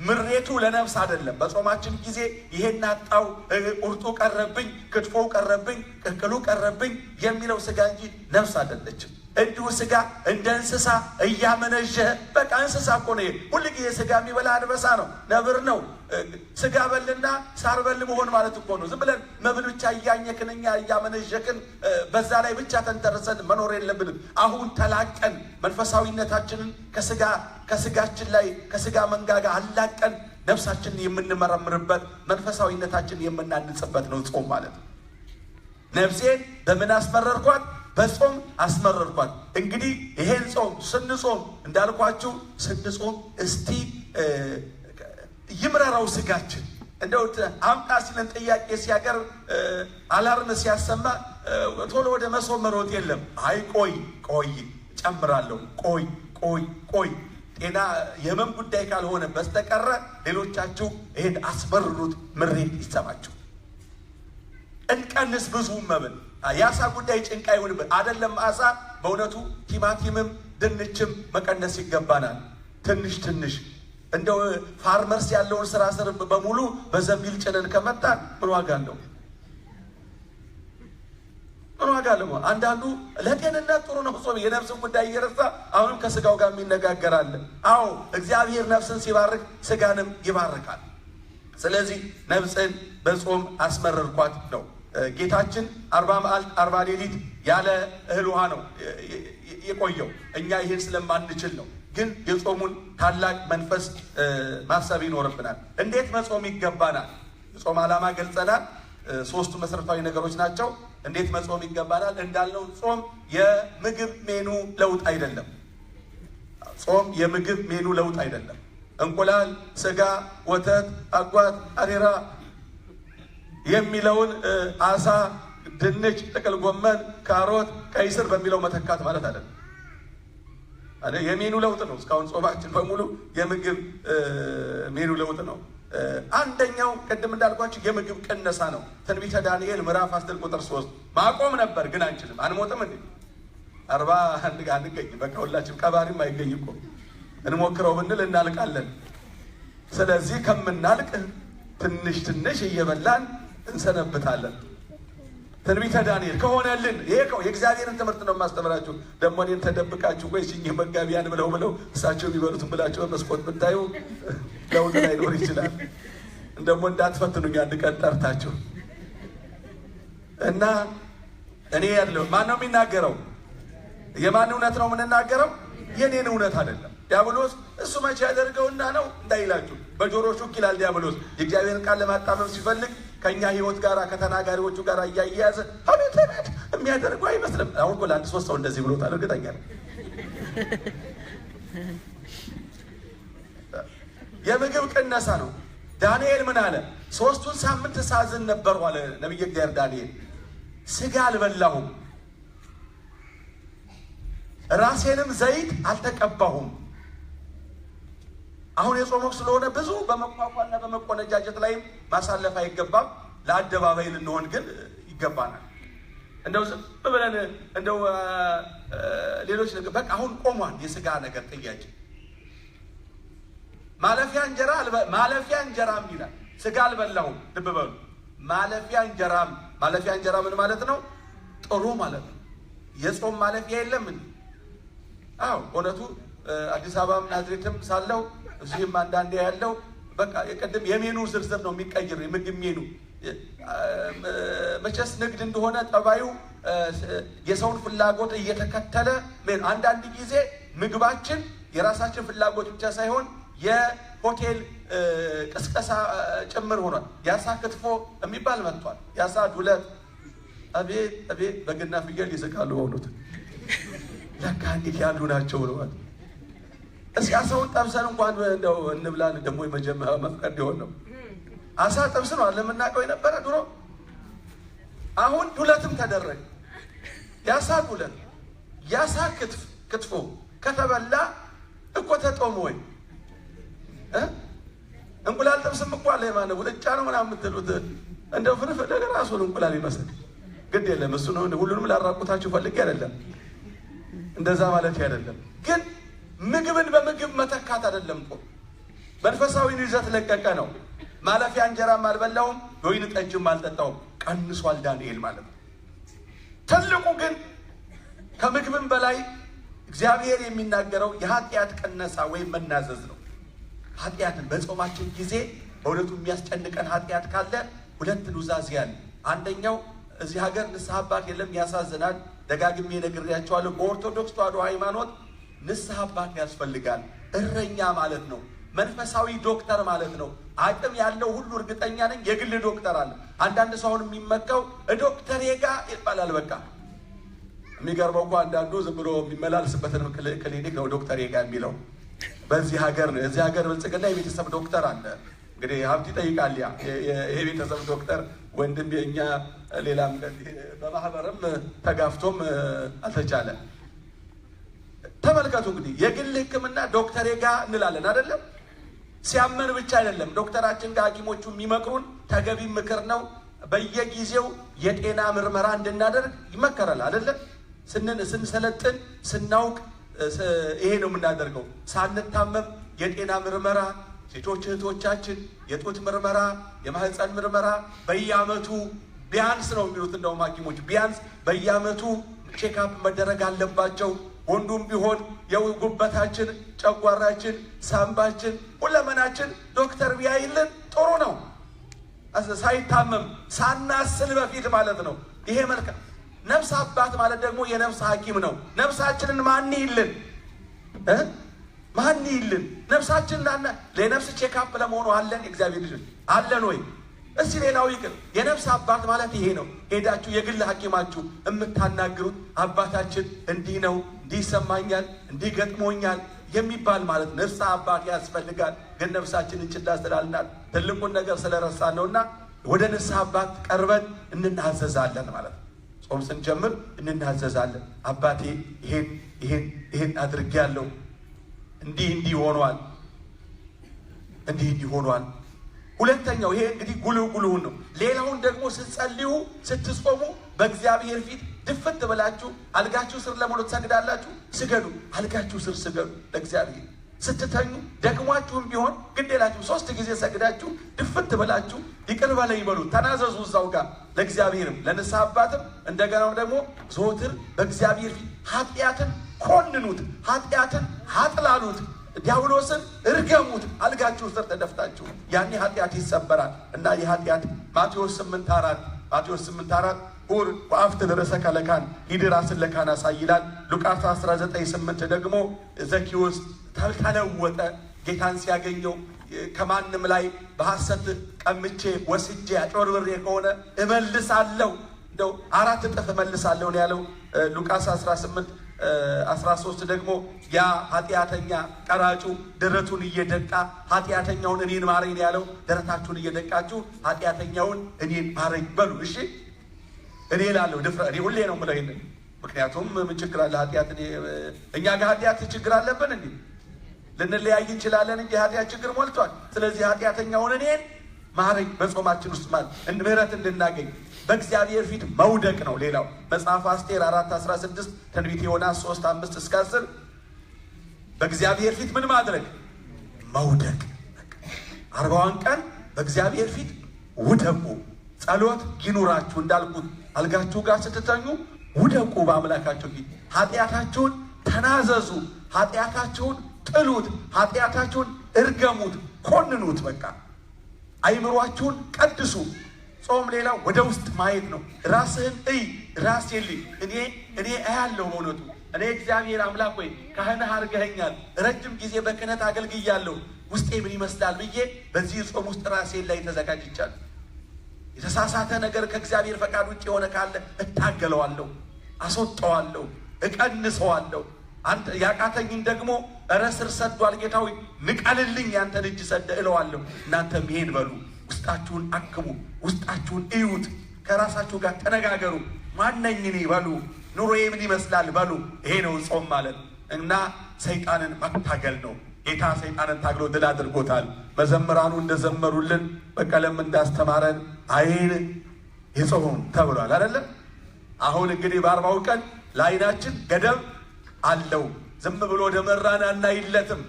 ምሬቱ ለነፍስ አይደለም። በጾማችን ጊዜ ይሄን አጣው፣ ቁርጡ ቀረብኝ፣ ክትፎው ቀረብኝ፣ ቅቅሉ ቀረብኝ የሚለው ስጋ እንጂ ነፍስ አይደለችም። እንዲሁ ስጋ እንደ እንስሳ እያመነዠ በቃ እንስሳ እኮ ነው። ሁል ጊዜ ስጋ የሚበላ አንበሳ ነው፣ ነብር ነው። ስጋ በልና ሳር በል መሆን ማለት እኮ ነው። ዝም ብለን መብል ብቻ እያኘክን እኛ እያመነዠክን በዛ ላይ ብቻ ተንተርሰን መኖር የለብንም። አሁን ተላቀን መንፈሳዊነታችንን ከስጋችን ላይ ከስጋ መንጋጋ አላቀን ነፍሳችንን የምንመረምርበት መንፈሳዊነታችንን የምናንጽበት ነው ጾም ማለት ነው። ነፍሴን በምን አስመረርኳት? በጾም አስመረርኳት። እንግዲህ ይሄን ጾም ስንጾም እንዳልኳችሁ ስንጾም እስቲ ይምረራው ስጋችን። እንደው አምጣ ሲለን ጥያቄ ሲያቀርብ አላርም ሲያሰማ ቶሎ ወደ መሶብ መሮጥ የለም። አይ ቆይ ጨምራለሁ፣ ቆይ ጤና የህመም ጉዳይ ካልሆነ በስተቀረ ሌሎቻችሁ ይሄን አስመርሩት፣ ምሬት ይሰማችሁ። እንቀንስ ብዙ መብል የአሳ ጉዳይ ጭንቃ ይሁንበት አይደለም። አሳ በእውነቱ ቲማቲምም ድንችም መቀነስ ይገባናል። ትንሽ እንደው ፋርመርስ ያለውን ስራ ስር በሙሉ በዘንቢል ጭነን ከመጣን ምን ዋጋ አለው? ምን ዋጋ አለው? አንዳንዱ ለጤንነት ጥሩ ነው ጾም፣ የነፍስን ጉዳይ እየረሳ አሁንም ከስጋው ጋር የሚነጋገራል። አዎ እግዚአብሔር ነፍስን ሲባርክ ስጋንም ይባርካል። ስለዚህ ነፍስን በጾም አስመረርኳት ነው። ጌታችን 40 መዓልት 40 ሌሊት ያለ እህል ውሃ ነው የቆየው። እኛ ይህን ስለማንችል ነው። ግን የጾሙን ታላቅ መንፈስ ማሰብ ይኖርብናል። እንዴት መጾም ይገባናል? የጾም ዓላማ ገልጸናል። 3 መሰረታዊ ነገሮች ናቸው። እንዴት መጾም ይገባናል እንዳልነው ጾም የምግብ ሜኑ ለውጥ አይደለም። ጾም የምግብ ሜኑ ለውጥ አይደለም። እንቁላል፣ ስጋ፣ ወተት፣ አጓት፣ አሬራ የሚለውን አሳ፣ ድንች፣ ጥቅል ጎመን፣ ካሮት፣ ቀይ ስር በሚለው መተካት ማለት አይደለም። የሜኑ ለውጥ ነው። እስካሁን ጾማችን በሙሉ የምግብ ሜኑ ለውጥ ነው። አንደኛው ቅድም እንዳልኳችሁ የምግብ ቅነሳ ነው። ትንቢተ ዳንኤል ምዕራፍ 10 ቁጥር 3 ማቆም ነበር ግን አንችልም። አንሞትም እንዴ 40 አንገኝ። በቃ ሁላችን ቀባሪም አይገኝ እኮ እንሞክረው ብንል እናልቃለን። ስለዚህ ከምናልቅ ትንሽ እየበላን እንሰነብታለን። ትንቢተ ዳንኤል ከሆነልን ይሄ የእግዚአብሔርን ትምህርት ነው የማስተምራችሁ። ደግሞ እኔን ተደብቃችሁ ወይ ሲኝ መጋቢያን ብለው እሳቸው የሚበሉትን ብላችሁ በመስኮት ብታዩ ለውጥ ላይኖር ይችላል። ደግሞ እንዳትፈትኑኝ አንድ ቀን ጠርታችሁ እና እኔ ያለው ማን ነው የሚናገረው? የማን እውነት ነው የምንናገረው? የኔን እውነት አይደለም። ዲያብሎስ እሱ መቼ ያደርገውና ነው እንዳይላችሁ በጆሮ ሹክ ይላል ዲያብሎስ። የእግዚአብሔርን ቃል ለማጣመም ሲፈልግ ከኛ ህይወት ጋር ከተናጋሪዎቹ ጋር እያያያዘ አቤት የሚያደርገው አይመስልም። አሁን እኮ ለአንድ 3 ሰው እንደዚህ ብሎታል፣ እርግጠኛ ነው። የምግብ ቅነሳ ነው። ዳንኤል ምን አለ? 3ቱን ሳምንት ሳዝን ነበር አለ ነቢየ እግዚአብሔር ዳንኤል። ስጋ አልበላሁም፣ ራሴንም ዘይት አልተቀባሁም። አሁን የጾመው ስለሆነ ብዙ በመቋቋና በመቆነጃጀት ላይም ማሳለፍ አይገባም። ለአደባባይ ልንሆን ግን ይገባናል። እንደው ዝም ብለን እንደው ሌሎች ነገር በቃ አሁን ቆሟል። የስጋ ነገር ጥያቄ ማለፊያ እንጀራም ይላል። ስጋ አልበላሁም። ልብ በሉ። ማለፊያ እንጀራ ምን ማለት ነው? ጥሩ ማለት ነው። የጾም ማለፊያ የለም እንዴ? አዎ እውነቱ አዲስ አበባም ናዝሬትም ሳለው እዚህም አንዳንዴ ያለው በቃ የቀደም የሜኑ ዝርዝር ነው የሚቀይር የምግብ ሜኑ። መቼስ ንግድ እንደሆነ ጠባዩ የሰውን ፍላጎት እየተከተለ አንዳንድ ጊዜ ምግባችን የራሳችን ፍላጎት ብቻ ሳይሆን የሆቴል ቅስቀሳ ጭምር ሆኗል። ያሳ ክትፎ የሚባል መጥቷል። ያሳ ዱለት አቤት አቤት በግና ፍየል ይስቃሉ። በእውነት ለካ እንዴት ያሉ ናቸው ብለዋል። እስኪ አሳውን ጠብሰን እንኳን እንደው እንብላን ደግሞ የመጀመሪያ መፍቀድ ይሆን ነው። አሳ ጠብስ ነው ለምናውቀው የነበረ ድሮ። አሁን ዱለትም ተደረገ። ያሳ ዱለት ያሳ ክትፎ ከተበላ እኮ ተጦሙ ወይ እንቁላል ጥብስም እኮ አለ። የማነ ውልጫ ነው ምናምን የምትሉት እንደው ፍርፍር ነገር ራሱን እንቁላል ይመስል ግድ የለም። እሱ ነው ሁሉንም ላራቁታችሁ ፈልጌ አይደለም፣ እንደዛ ማለት አይደለም። ግን ምግብን በምግብ መተካት አይደለም እኮ መንፈሳዊን ይዘት ለቀቀ ነው። ማለፊያ እንጀራም አልበላውም ወይን ጠጅም አልጠጣውም ቀንሷል ዳንኤል ማለት ነው። ትልቁ ግን ከምግብም በላይ እግዚአብሔር የሚናገረው የኃጢአት ቀነሳ ወይም መናዘዝ ነው። ኃጢአትን በጾማችን ጊዜ በእውነቱ የሚያስጨንቀን ኃጢአት ካለ ሁለት ኑዛዜ አለ። አንደኛው እዚህ ሀገር ንስሐ አባት የለም፣ ያሳዝናል። ደጋግሜ ነግሬያቸዋለሁ። በኦርቶዶክስ ተዋሕዶ ሃይማኖት ንስሐ አባት ያስፈልጋል። እረኛ ማለት ነው። መንፈሳዊ ዶክተር ማለት ነው። አቅም ያለው ሁሉ እርግጠኛ ነኝ የግል ዶክተር አለ። አንዳንድ ሰው አሁን የሚመካው ዶክተር ጋ ይባላል። በቃ የሚገርመው እኮ አንዳንዱ ዝም ብሎ የሚመላልስበትን ክሊኒክ ነው ዶክተር ጋ የሚለው። በዚህ ሀገር ነው የዚህ ሀገር ብልጽግና የቤተሰብ ዶክተር አለ። እንግዲህ ሀብት ይጠይቃል። ይሄ ቤተሰብ ዶክተር ወንድም የእኛ ሌላም በማህበርም ተጋፍቶም አልተቻለ። ተመልከቱ እንግዲህ የግል ሕክምና ዶክተር ጋ እንላለን አይደለም። ሲያመን ብቻ አይደለም ዶክተራችን ጋር ሐኪሞቹ የሚመክሩን ተገቢ ምክር ነው። በየጊዜው የጤና ምርመራ እንድናደርግ ይመከራል አይደለም። ስንሰለጥን ስናውቅ ይሄ ነው የምናደርገው። ሳንታመም የጤና ምርመራ ሴቶች እህቶቻችን የጡት ምርመራ፣ የማህፀን ምርመራ በየአመቱ ቢያንስ ነው የሚሉት እንደውም ሐኪሞች ቢያንስ በየአመቱ ቼክአፕ መደረግ አለባቸው። ወንዱም ቢሆን የጉበታችን፣ ጨጓራችን፣ ሳምባችን፣ ሁለመናችን ዶክተር ቢያይልን ጥሩ ነው። ሳይታመም ሳናስል በፊት ማለት ነው። ይሄ መልካም። ነፍስ አባት ማለት ደግሞ የነፍስ ሐኪም ነው። ነፍሳችንን ማን ይልን ማን ይልን? ነፍሳችንን ለነፍስ ቼክአፕ ለመሆኑ አለን? እግዚአብሔር ልጅ አለን ወይ? እስቲ ሌላው ይቅር። የነፍስ አባት ማለት ይሄ ነው። ሄዳችሁ የግል ሐኪማችሁ የምታናግሩት አባታችን እንዲህ ነው፣ እንዲህ ይሰማኛል፣ እንዲህ ገጥሞኛል የሚባል ማለት ነፍስ አባት ያስፈልጋል። ግን ነፍሳችንን ችላ ስላልናል ትልቁን ነገር ስለረሳን ነውና ወደ ንስሐ አባት ቀርበን እንናዘዛለን ማለት ነው። ጾም ስንጀምር እንናዘዛለን። አባቴ ይሄን አድርጌያለሁ፣ እንዲህ ሆኗል፣ እንዲህ ሆኗል። ሁለተኛው ይሄ እንግዲህ ጉልሁን ነው። ሌላውን ደግሞ ስትጸልዩ ስትጾሙ በእግዚአብሔር ፊት ድፍት ብላችሁ አልጋችሁ ስር ለሞት ትሰግዳላችሁ። ስገዱ፣ አልጋችሁ ስር ስገዱ ለእግዚአብሔር። ስትተኙ ደግሟችሁም ቢሆን ግዴላችሁ 3 ጊዜ ሰግዳችሁ ድፍት ብላችሁ ይቅር በለኝ በሉ፣ ተናዘዙ እዛው ጋር ለእግዚአብሔርም ለንስሐ አባትም። እንደገናም ደግሞ ዘወትር በእግዚአብሔር ፊት ኃጢአትን ኮንኑት፣ ኃጢአትን አጥላሉት፣ ዲያብሎስን እርገሙት አልጋችሁ ስር ተደፍታችሁ። ያኔ ኃጢአት ይሰበራል እና የኃጢአት ማቴዎስ 8:4 ሁር ወአፍትል ርእሰከ ለካህን ሂድ ራስን ለካህን አሳይ ይላል። ሉቃስ 19:8 ደግሞ ዘኪዎስ ተለወጠ። ጌታን ሲያገኘው ከማንም ላይ በሐሰት ቀምቼ ወስጄ አጭበርብሬ ከሆነ እመልሳለሁ፣ እንደው 4 እጥፍ እመልሳለሁ ነው ያለው። ሉቃስ 18:13 ደግሞ ያ ኃጢአተኛ ቀራጩ ደረቱን እየደቃ ኃጢአተኛውን እኔን ማረኝ ነው ያለው። ደረታችሁን እየደቃችሁ ኃጢአተኛውን እኔን ማረኝ በሉ። እሺ እኔ እላለሁ እኔ ሁሌ ነው የምለው ይሄንን። ምክንያቱም ምን ችግር አለ? ኃጢአት እኛ ጋር ኃጢአት ችግር አለብን እንዴ? ልንለያይ እንችላለን እንጂ ኃጢአት ችግር ሞልቷል። ስለዚህ ኃጢአተኛውን እኔን ማረኝ በጾማችን ውስጥ ማለት ምህረት እንድናገኝ በእግዚአብሔር ፊት መውደቅ ነው። ሌላው መጽሐፍ አስቴር 4:16 ትንቢተ ዮናስ 3:5-10 በእግዚአብሔር ፊት ምን ማድረግ? መውደቅ። 40 ቀን በእግዚአብሔር ፊት ውደቁ። ጸሎት ይኑራችሁ እንዳልኩት አልጋችሁ ጋር ስትተኙ ውደቁ በአምላካችሁ ፊት። ኃጢአታችሁን ተናዘዙ፣ ኃጢአታችሁን ጥሉት፣ ኃጢአታችሁን እርገሙት፣ ኮንኑት። በቃ አይምሯችሁን ቀድሱ። ጾም ሌላው ወደ ውስጥ ማየት ነው። ራስህን እይ፣ ራሴን ልይ። እኔ አያለሁ በእውነቱ እኔ እግዚአብሔር አምላክ ሆይ ካህንህ አድርገኸኛል፣ ረጅም ጊዜ በክህነት አገልግያለሁ፣ ውስጤ ምን ይመስላል ብዬ በዚህ ጾም ውስጥ ራሴን ላይ ተዘጋጅቻለሁ። የተሳሳተ ነገር ከእግዚአብሔር ፈቃድ ውጭ የሆነ ካለ እታገለዋለሁ፣ አስወጣዋለሁ፣ እቀንሰዋለሁ። አንተ ያቃተኝን ደግሞ ስር ሰዷል ጌታ ሆይ ንቀልልኝ፣ ያንተን እጅ ሰደ እለዋለሁ። እናንተም ይሄን በሉ። ውስጣችሁን አክሙ፣ ውስጣችሁን እዩት፣ ከራሳችሁ ጋር ተነጋገሩ። ማነኝ እኔ በሉ፣ ኑሮዬ ምን ይመስላል በሉ። ይሄ ነው ጾም ማለት እና ሰይጣንን መታገል ነው። ጌታ ሰይጣንን ታግሎ ድል አድርጎታል። መዘምራኑ እንደዘመሩልን በቀለም እንዳስተማረን አይን ይጾም ተብሏል አይደለም? አሁን እንግዲህ በ40ው ቀን ለአይናችን ገደብ አለው። ዝም ብሎ ወደ መራን አናይለትም።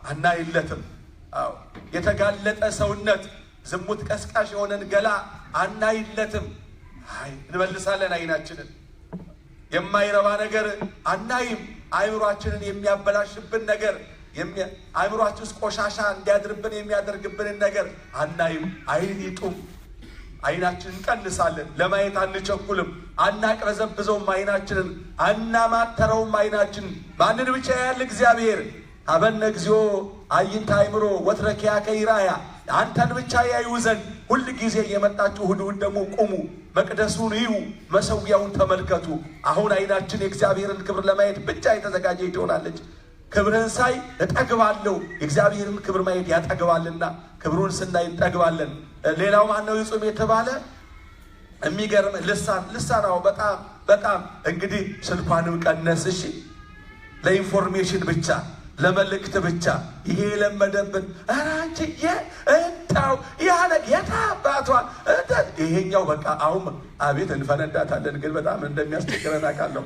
አናይለትም። የተጋለጠ ሰውነት፣ ዝሙት ቀስቃሽ የሆነን ገላ አናይለትም። እንመልሳለን አይናችንን። የማይረባ ነገር አናይም። አይምሯችንን የሚያበላሽብን ነገር፣ አይምሯችን ውስጥ ቆሻሻ እንዲያድርብን የሚያደርግብንን ነገር አናይም። አይን ይጡም። አይናችንን እንቀንሳለን። ለማየት አንቸኩልም። አናቅበዘብዘውም። አይናችንን አናማተረውም። አይናችንን ማንን ብቻ ያያል? እግዚአብሔር። አበነ እግዚኦ አይንተ አእምሮ ወትረኪያ ከይራያ አንተን ብቻ ያዩ ዘንድ ሁል ጊዜ የመጣችሁ እሑድ ደግሞ ቁሙ፣ መቅደሱን እዩ፣ መሰዊያውን ተመልከቱ። አሁን አይናችን የእግዚአብሔርን ክብር ለማየት ብቻ የተዘጋጀ ትሆናለች። ክብርን ሳይ እጠግባለሁ። የእግዚአብሔርን ክብር ማየት ያጠግባልና ክብሩን ስናይ እንጠግባለን። ሌላው ማነው ይጹም የተባለ? የሚገርም ልሳናው በጣም እንግዲህ ስልኳንም ቀነስ። እሺ፣ ለኢንፎርሜሽን ብቻ ለመልእክት ብቻ ይሄ ለመደብን አራንቺዬ እንታው ያለ ጌታ አባቷ ይሄኛው በቃ አሁን አቤት እንፈነዳታለን። ግን በጣም እንደሚያስቸግረን አውቃለሁ።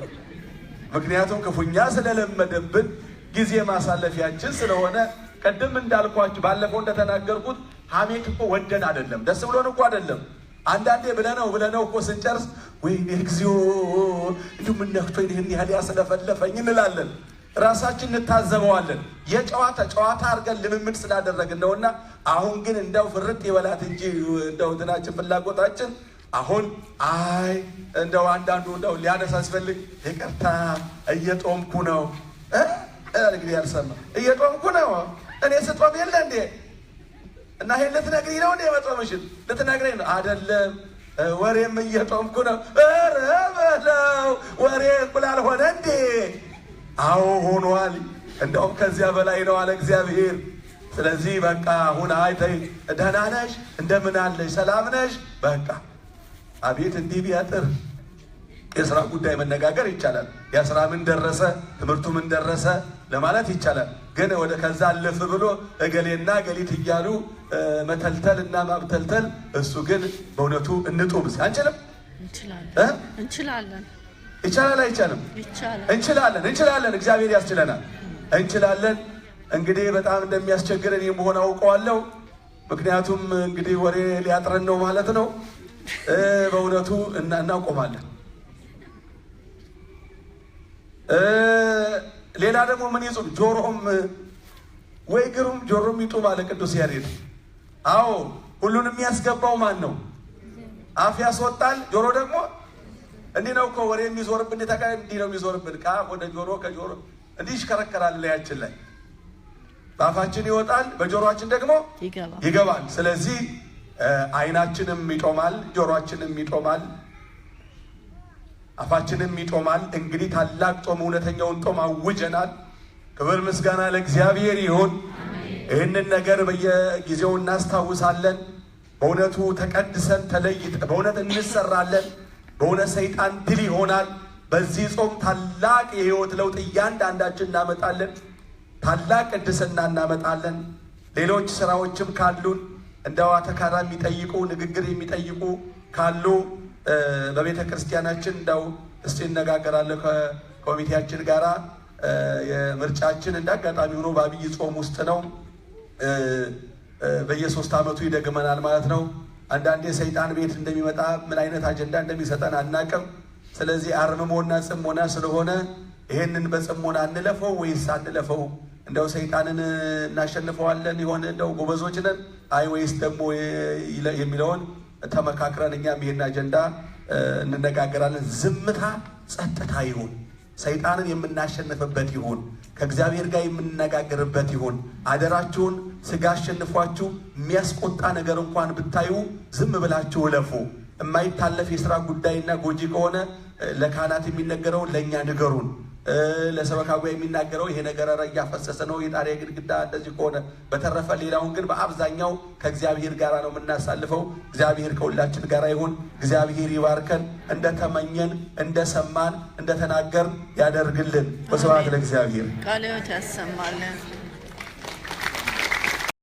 ምክንያቱም ክፉኛ ስለለመደብን ጊዜ ማሳለፊያችን ስለሆነ ቀደም እንዳልኳችሁ ባለፈው እንደተናገርኩት ሐሜት እኮ ወደን አይደለም፣ ደስ ብሎን እኮ አይደለም። አንዳንዴ ብለነው እኮ ስንጨርስ ወይኔ እግዚኦ እንዲሁ ምን ነክቶ ይህን ያህል ያስለፈለፈኝ እንላለን። ራሳችን እንታዘበዋለን። ጨዋታ አድርገን ልምምድ ስላደረግን ነውና አሁን ግን እንደው ፍርጥ ይበላት እንጂ እንደው እንትናችን ፍላጎታችን አሁን እንደው አንዳንዱ እንደው ሊያነሳ ሲፈልግ ይቅርታ እየጦምኩ ነው እንግዲህ ያልሰማ እየጦምኩ ነው እኔ ስጦም የለ እንዴ እና ይሄን ልትነግሪኝ ነው እንዴ? መጦምሽን ልትነግሪኝ ነው አይደለም? ወሬም እየጦምኩ ነው። ኧረ በለው ወሬ እንቁላል ሆነ እንዴ? አዎ ሆኗል። እንደውም ከዚያ በላይ ነው አለ እግዚአብሔር። ስለዚህ በቃ አሁን ተይ፣ ደህና ነሽ? እንደምን አለሽ? ሰላም ነሽ? በቃ አቤት እንዲህ ቢያጥር የስራ ጉዳይ መነጋገር ይቻላል። የስራ ምን ደረሰ፣ ትምህርቱ ምን ደረሰ ለማለት ይቻላል። ግን ወደ ከዛ አለፍ ብሎ እገሌና ገሊት እያሉ መተልተል እና ማብተልተል፣ እሱ ግን በእውነቱ እንጡም አንችልም። እንችላለን። ይቻላል አይቻልም? እንችላለን። እግዚአብሔር ያስችለናል። እንችላለን። እንግዲህ በጣም እንደሚያስቸግረን የመሆን አውቀዋለሁ። ምክንያቱም እንግዲህ ወሬ ሊያጥረን ነው ማለት ነው። በእውነቱ እናቆማለን። ሌላ ደግሞ ምን ይጹም? ጆሮም ወይ ግሩም ጆሮም ይጡም አለ ቅዱስ ያሬድ። አዎ ሁሉን የሚያስገባው ማን ነው? አፍ ያስወጣል፣ ጆሮ ደግሞ እንዲህ ነው እኮ ወሬ የሚዞርብን። እንዲህ ነው የሚዞርብን። ከአፍ ወደ ጆሮ፣ ከጆሮ እንዲህ ይሽከረከራል። ላያችን ላይ በአፋችን ይወጣል፣ በጆሮአችን ደግሞ ይገባል። ስለዚህ አይናችንም ይጦማል፣ ጆሮአችንም ይጦማል፣ አፋችንም ይጦማል። እንግዲህ ታላቅ ጦም፣ እውነተኛውን ጦም አውጀናል። ክብር ምስጋና ለእግዚአብሔር ይሁን። ይህንን ነገር በየጊዜው እናስታውሳለን። በእውነቱ ተቀድሰን በእውነት እንሰራለን። በእውነት ሰይጣን ድል ይሆናል። በዚህ ጾም ታላቅ የህይወት ለውጥ እያንዳንዳችን እናመጣለን። ታላቅ ቅድስና እናመጣለን። ሌሎች ስራዎችም ካሉን እንደው አተካራ የሚጠይቁ ንግግር የሚጠይቁ ካሉ በቤተ ክርስቲያናችን እንደው እስቲ እነጋገራለሁ ከኮሚቴያችን ጋራ። የምርጫችን እንዳጋጣሚ ሆኖ በአብይ ጾም ውስጥ ነው። በየ3 ዓመቱ ይደግመናል ማለት ነው። አንዳንዴ ሰይጣን ቤት እንደሚመጣ ምን አይነት አጀንዳ እንደሚሰጠን አናቅም። ስለዚህ አርምሞና ጽሞና ስለሆነ ይሄንን በጽሞና እንለፈው ወይስ አንለፈው እንደው ሰይጣንን እናሸንፈዋለን ይሆን እንደው ጎበዞች ነን አይ ወይስ ደግሞ የሚለውን ተመካክረን እኛም ይሄን አጀንዳ እንነጋገራለን። ዝምታ ጸጥታ ይሁን፣ ሰይጣንን የምናሸንፍበት ይሁን፣ ከእግዚአብሔር ጋር የምንነጋገርበት ይሁን። አደራችሁን ስጋ አሸንፏችሁ የሚያስቆጣ ነገር እንኳን ብታዩ ዝም ብላችሁ እለፉ። የማይታለፍ የሥራ ጉዳይና ጎጂ ከሆነ ለካህናት የሚነገረውን ለእኛ ንገሩን። ለሰበካ ጉባኤ የሚናገረው ይሄ ነገር እያፈሰሰ ነው የጣሪያ ግድግዳ እንደዚህ ከሆነ፣ በተረፈ ሌላውን ግን በአብዛኛው ከእግዚአብሔር ጋር ነው የምናሳልፈው። እግዚአብሔር ከሁላችን ጋር ይሁን። እግዚአብሔር ይባርከን። እንደተመኘን እንደሰማን እንደተናገር ያደርግልን። ወስብሐት ለእግዚአብሔር። ቃለ ሕይወት ያሰማልን።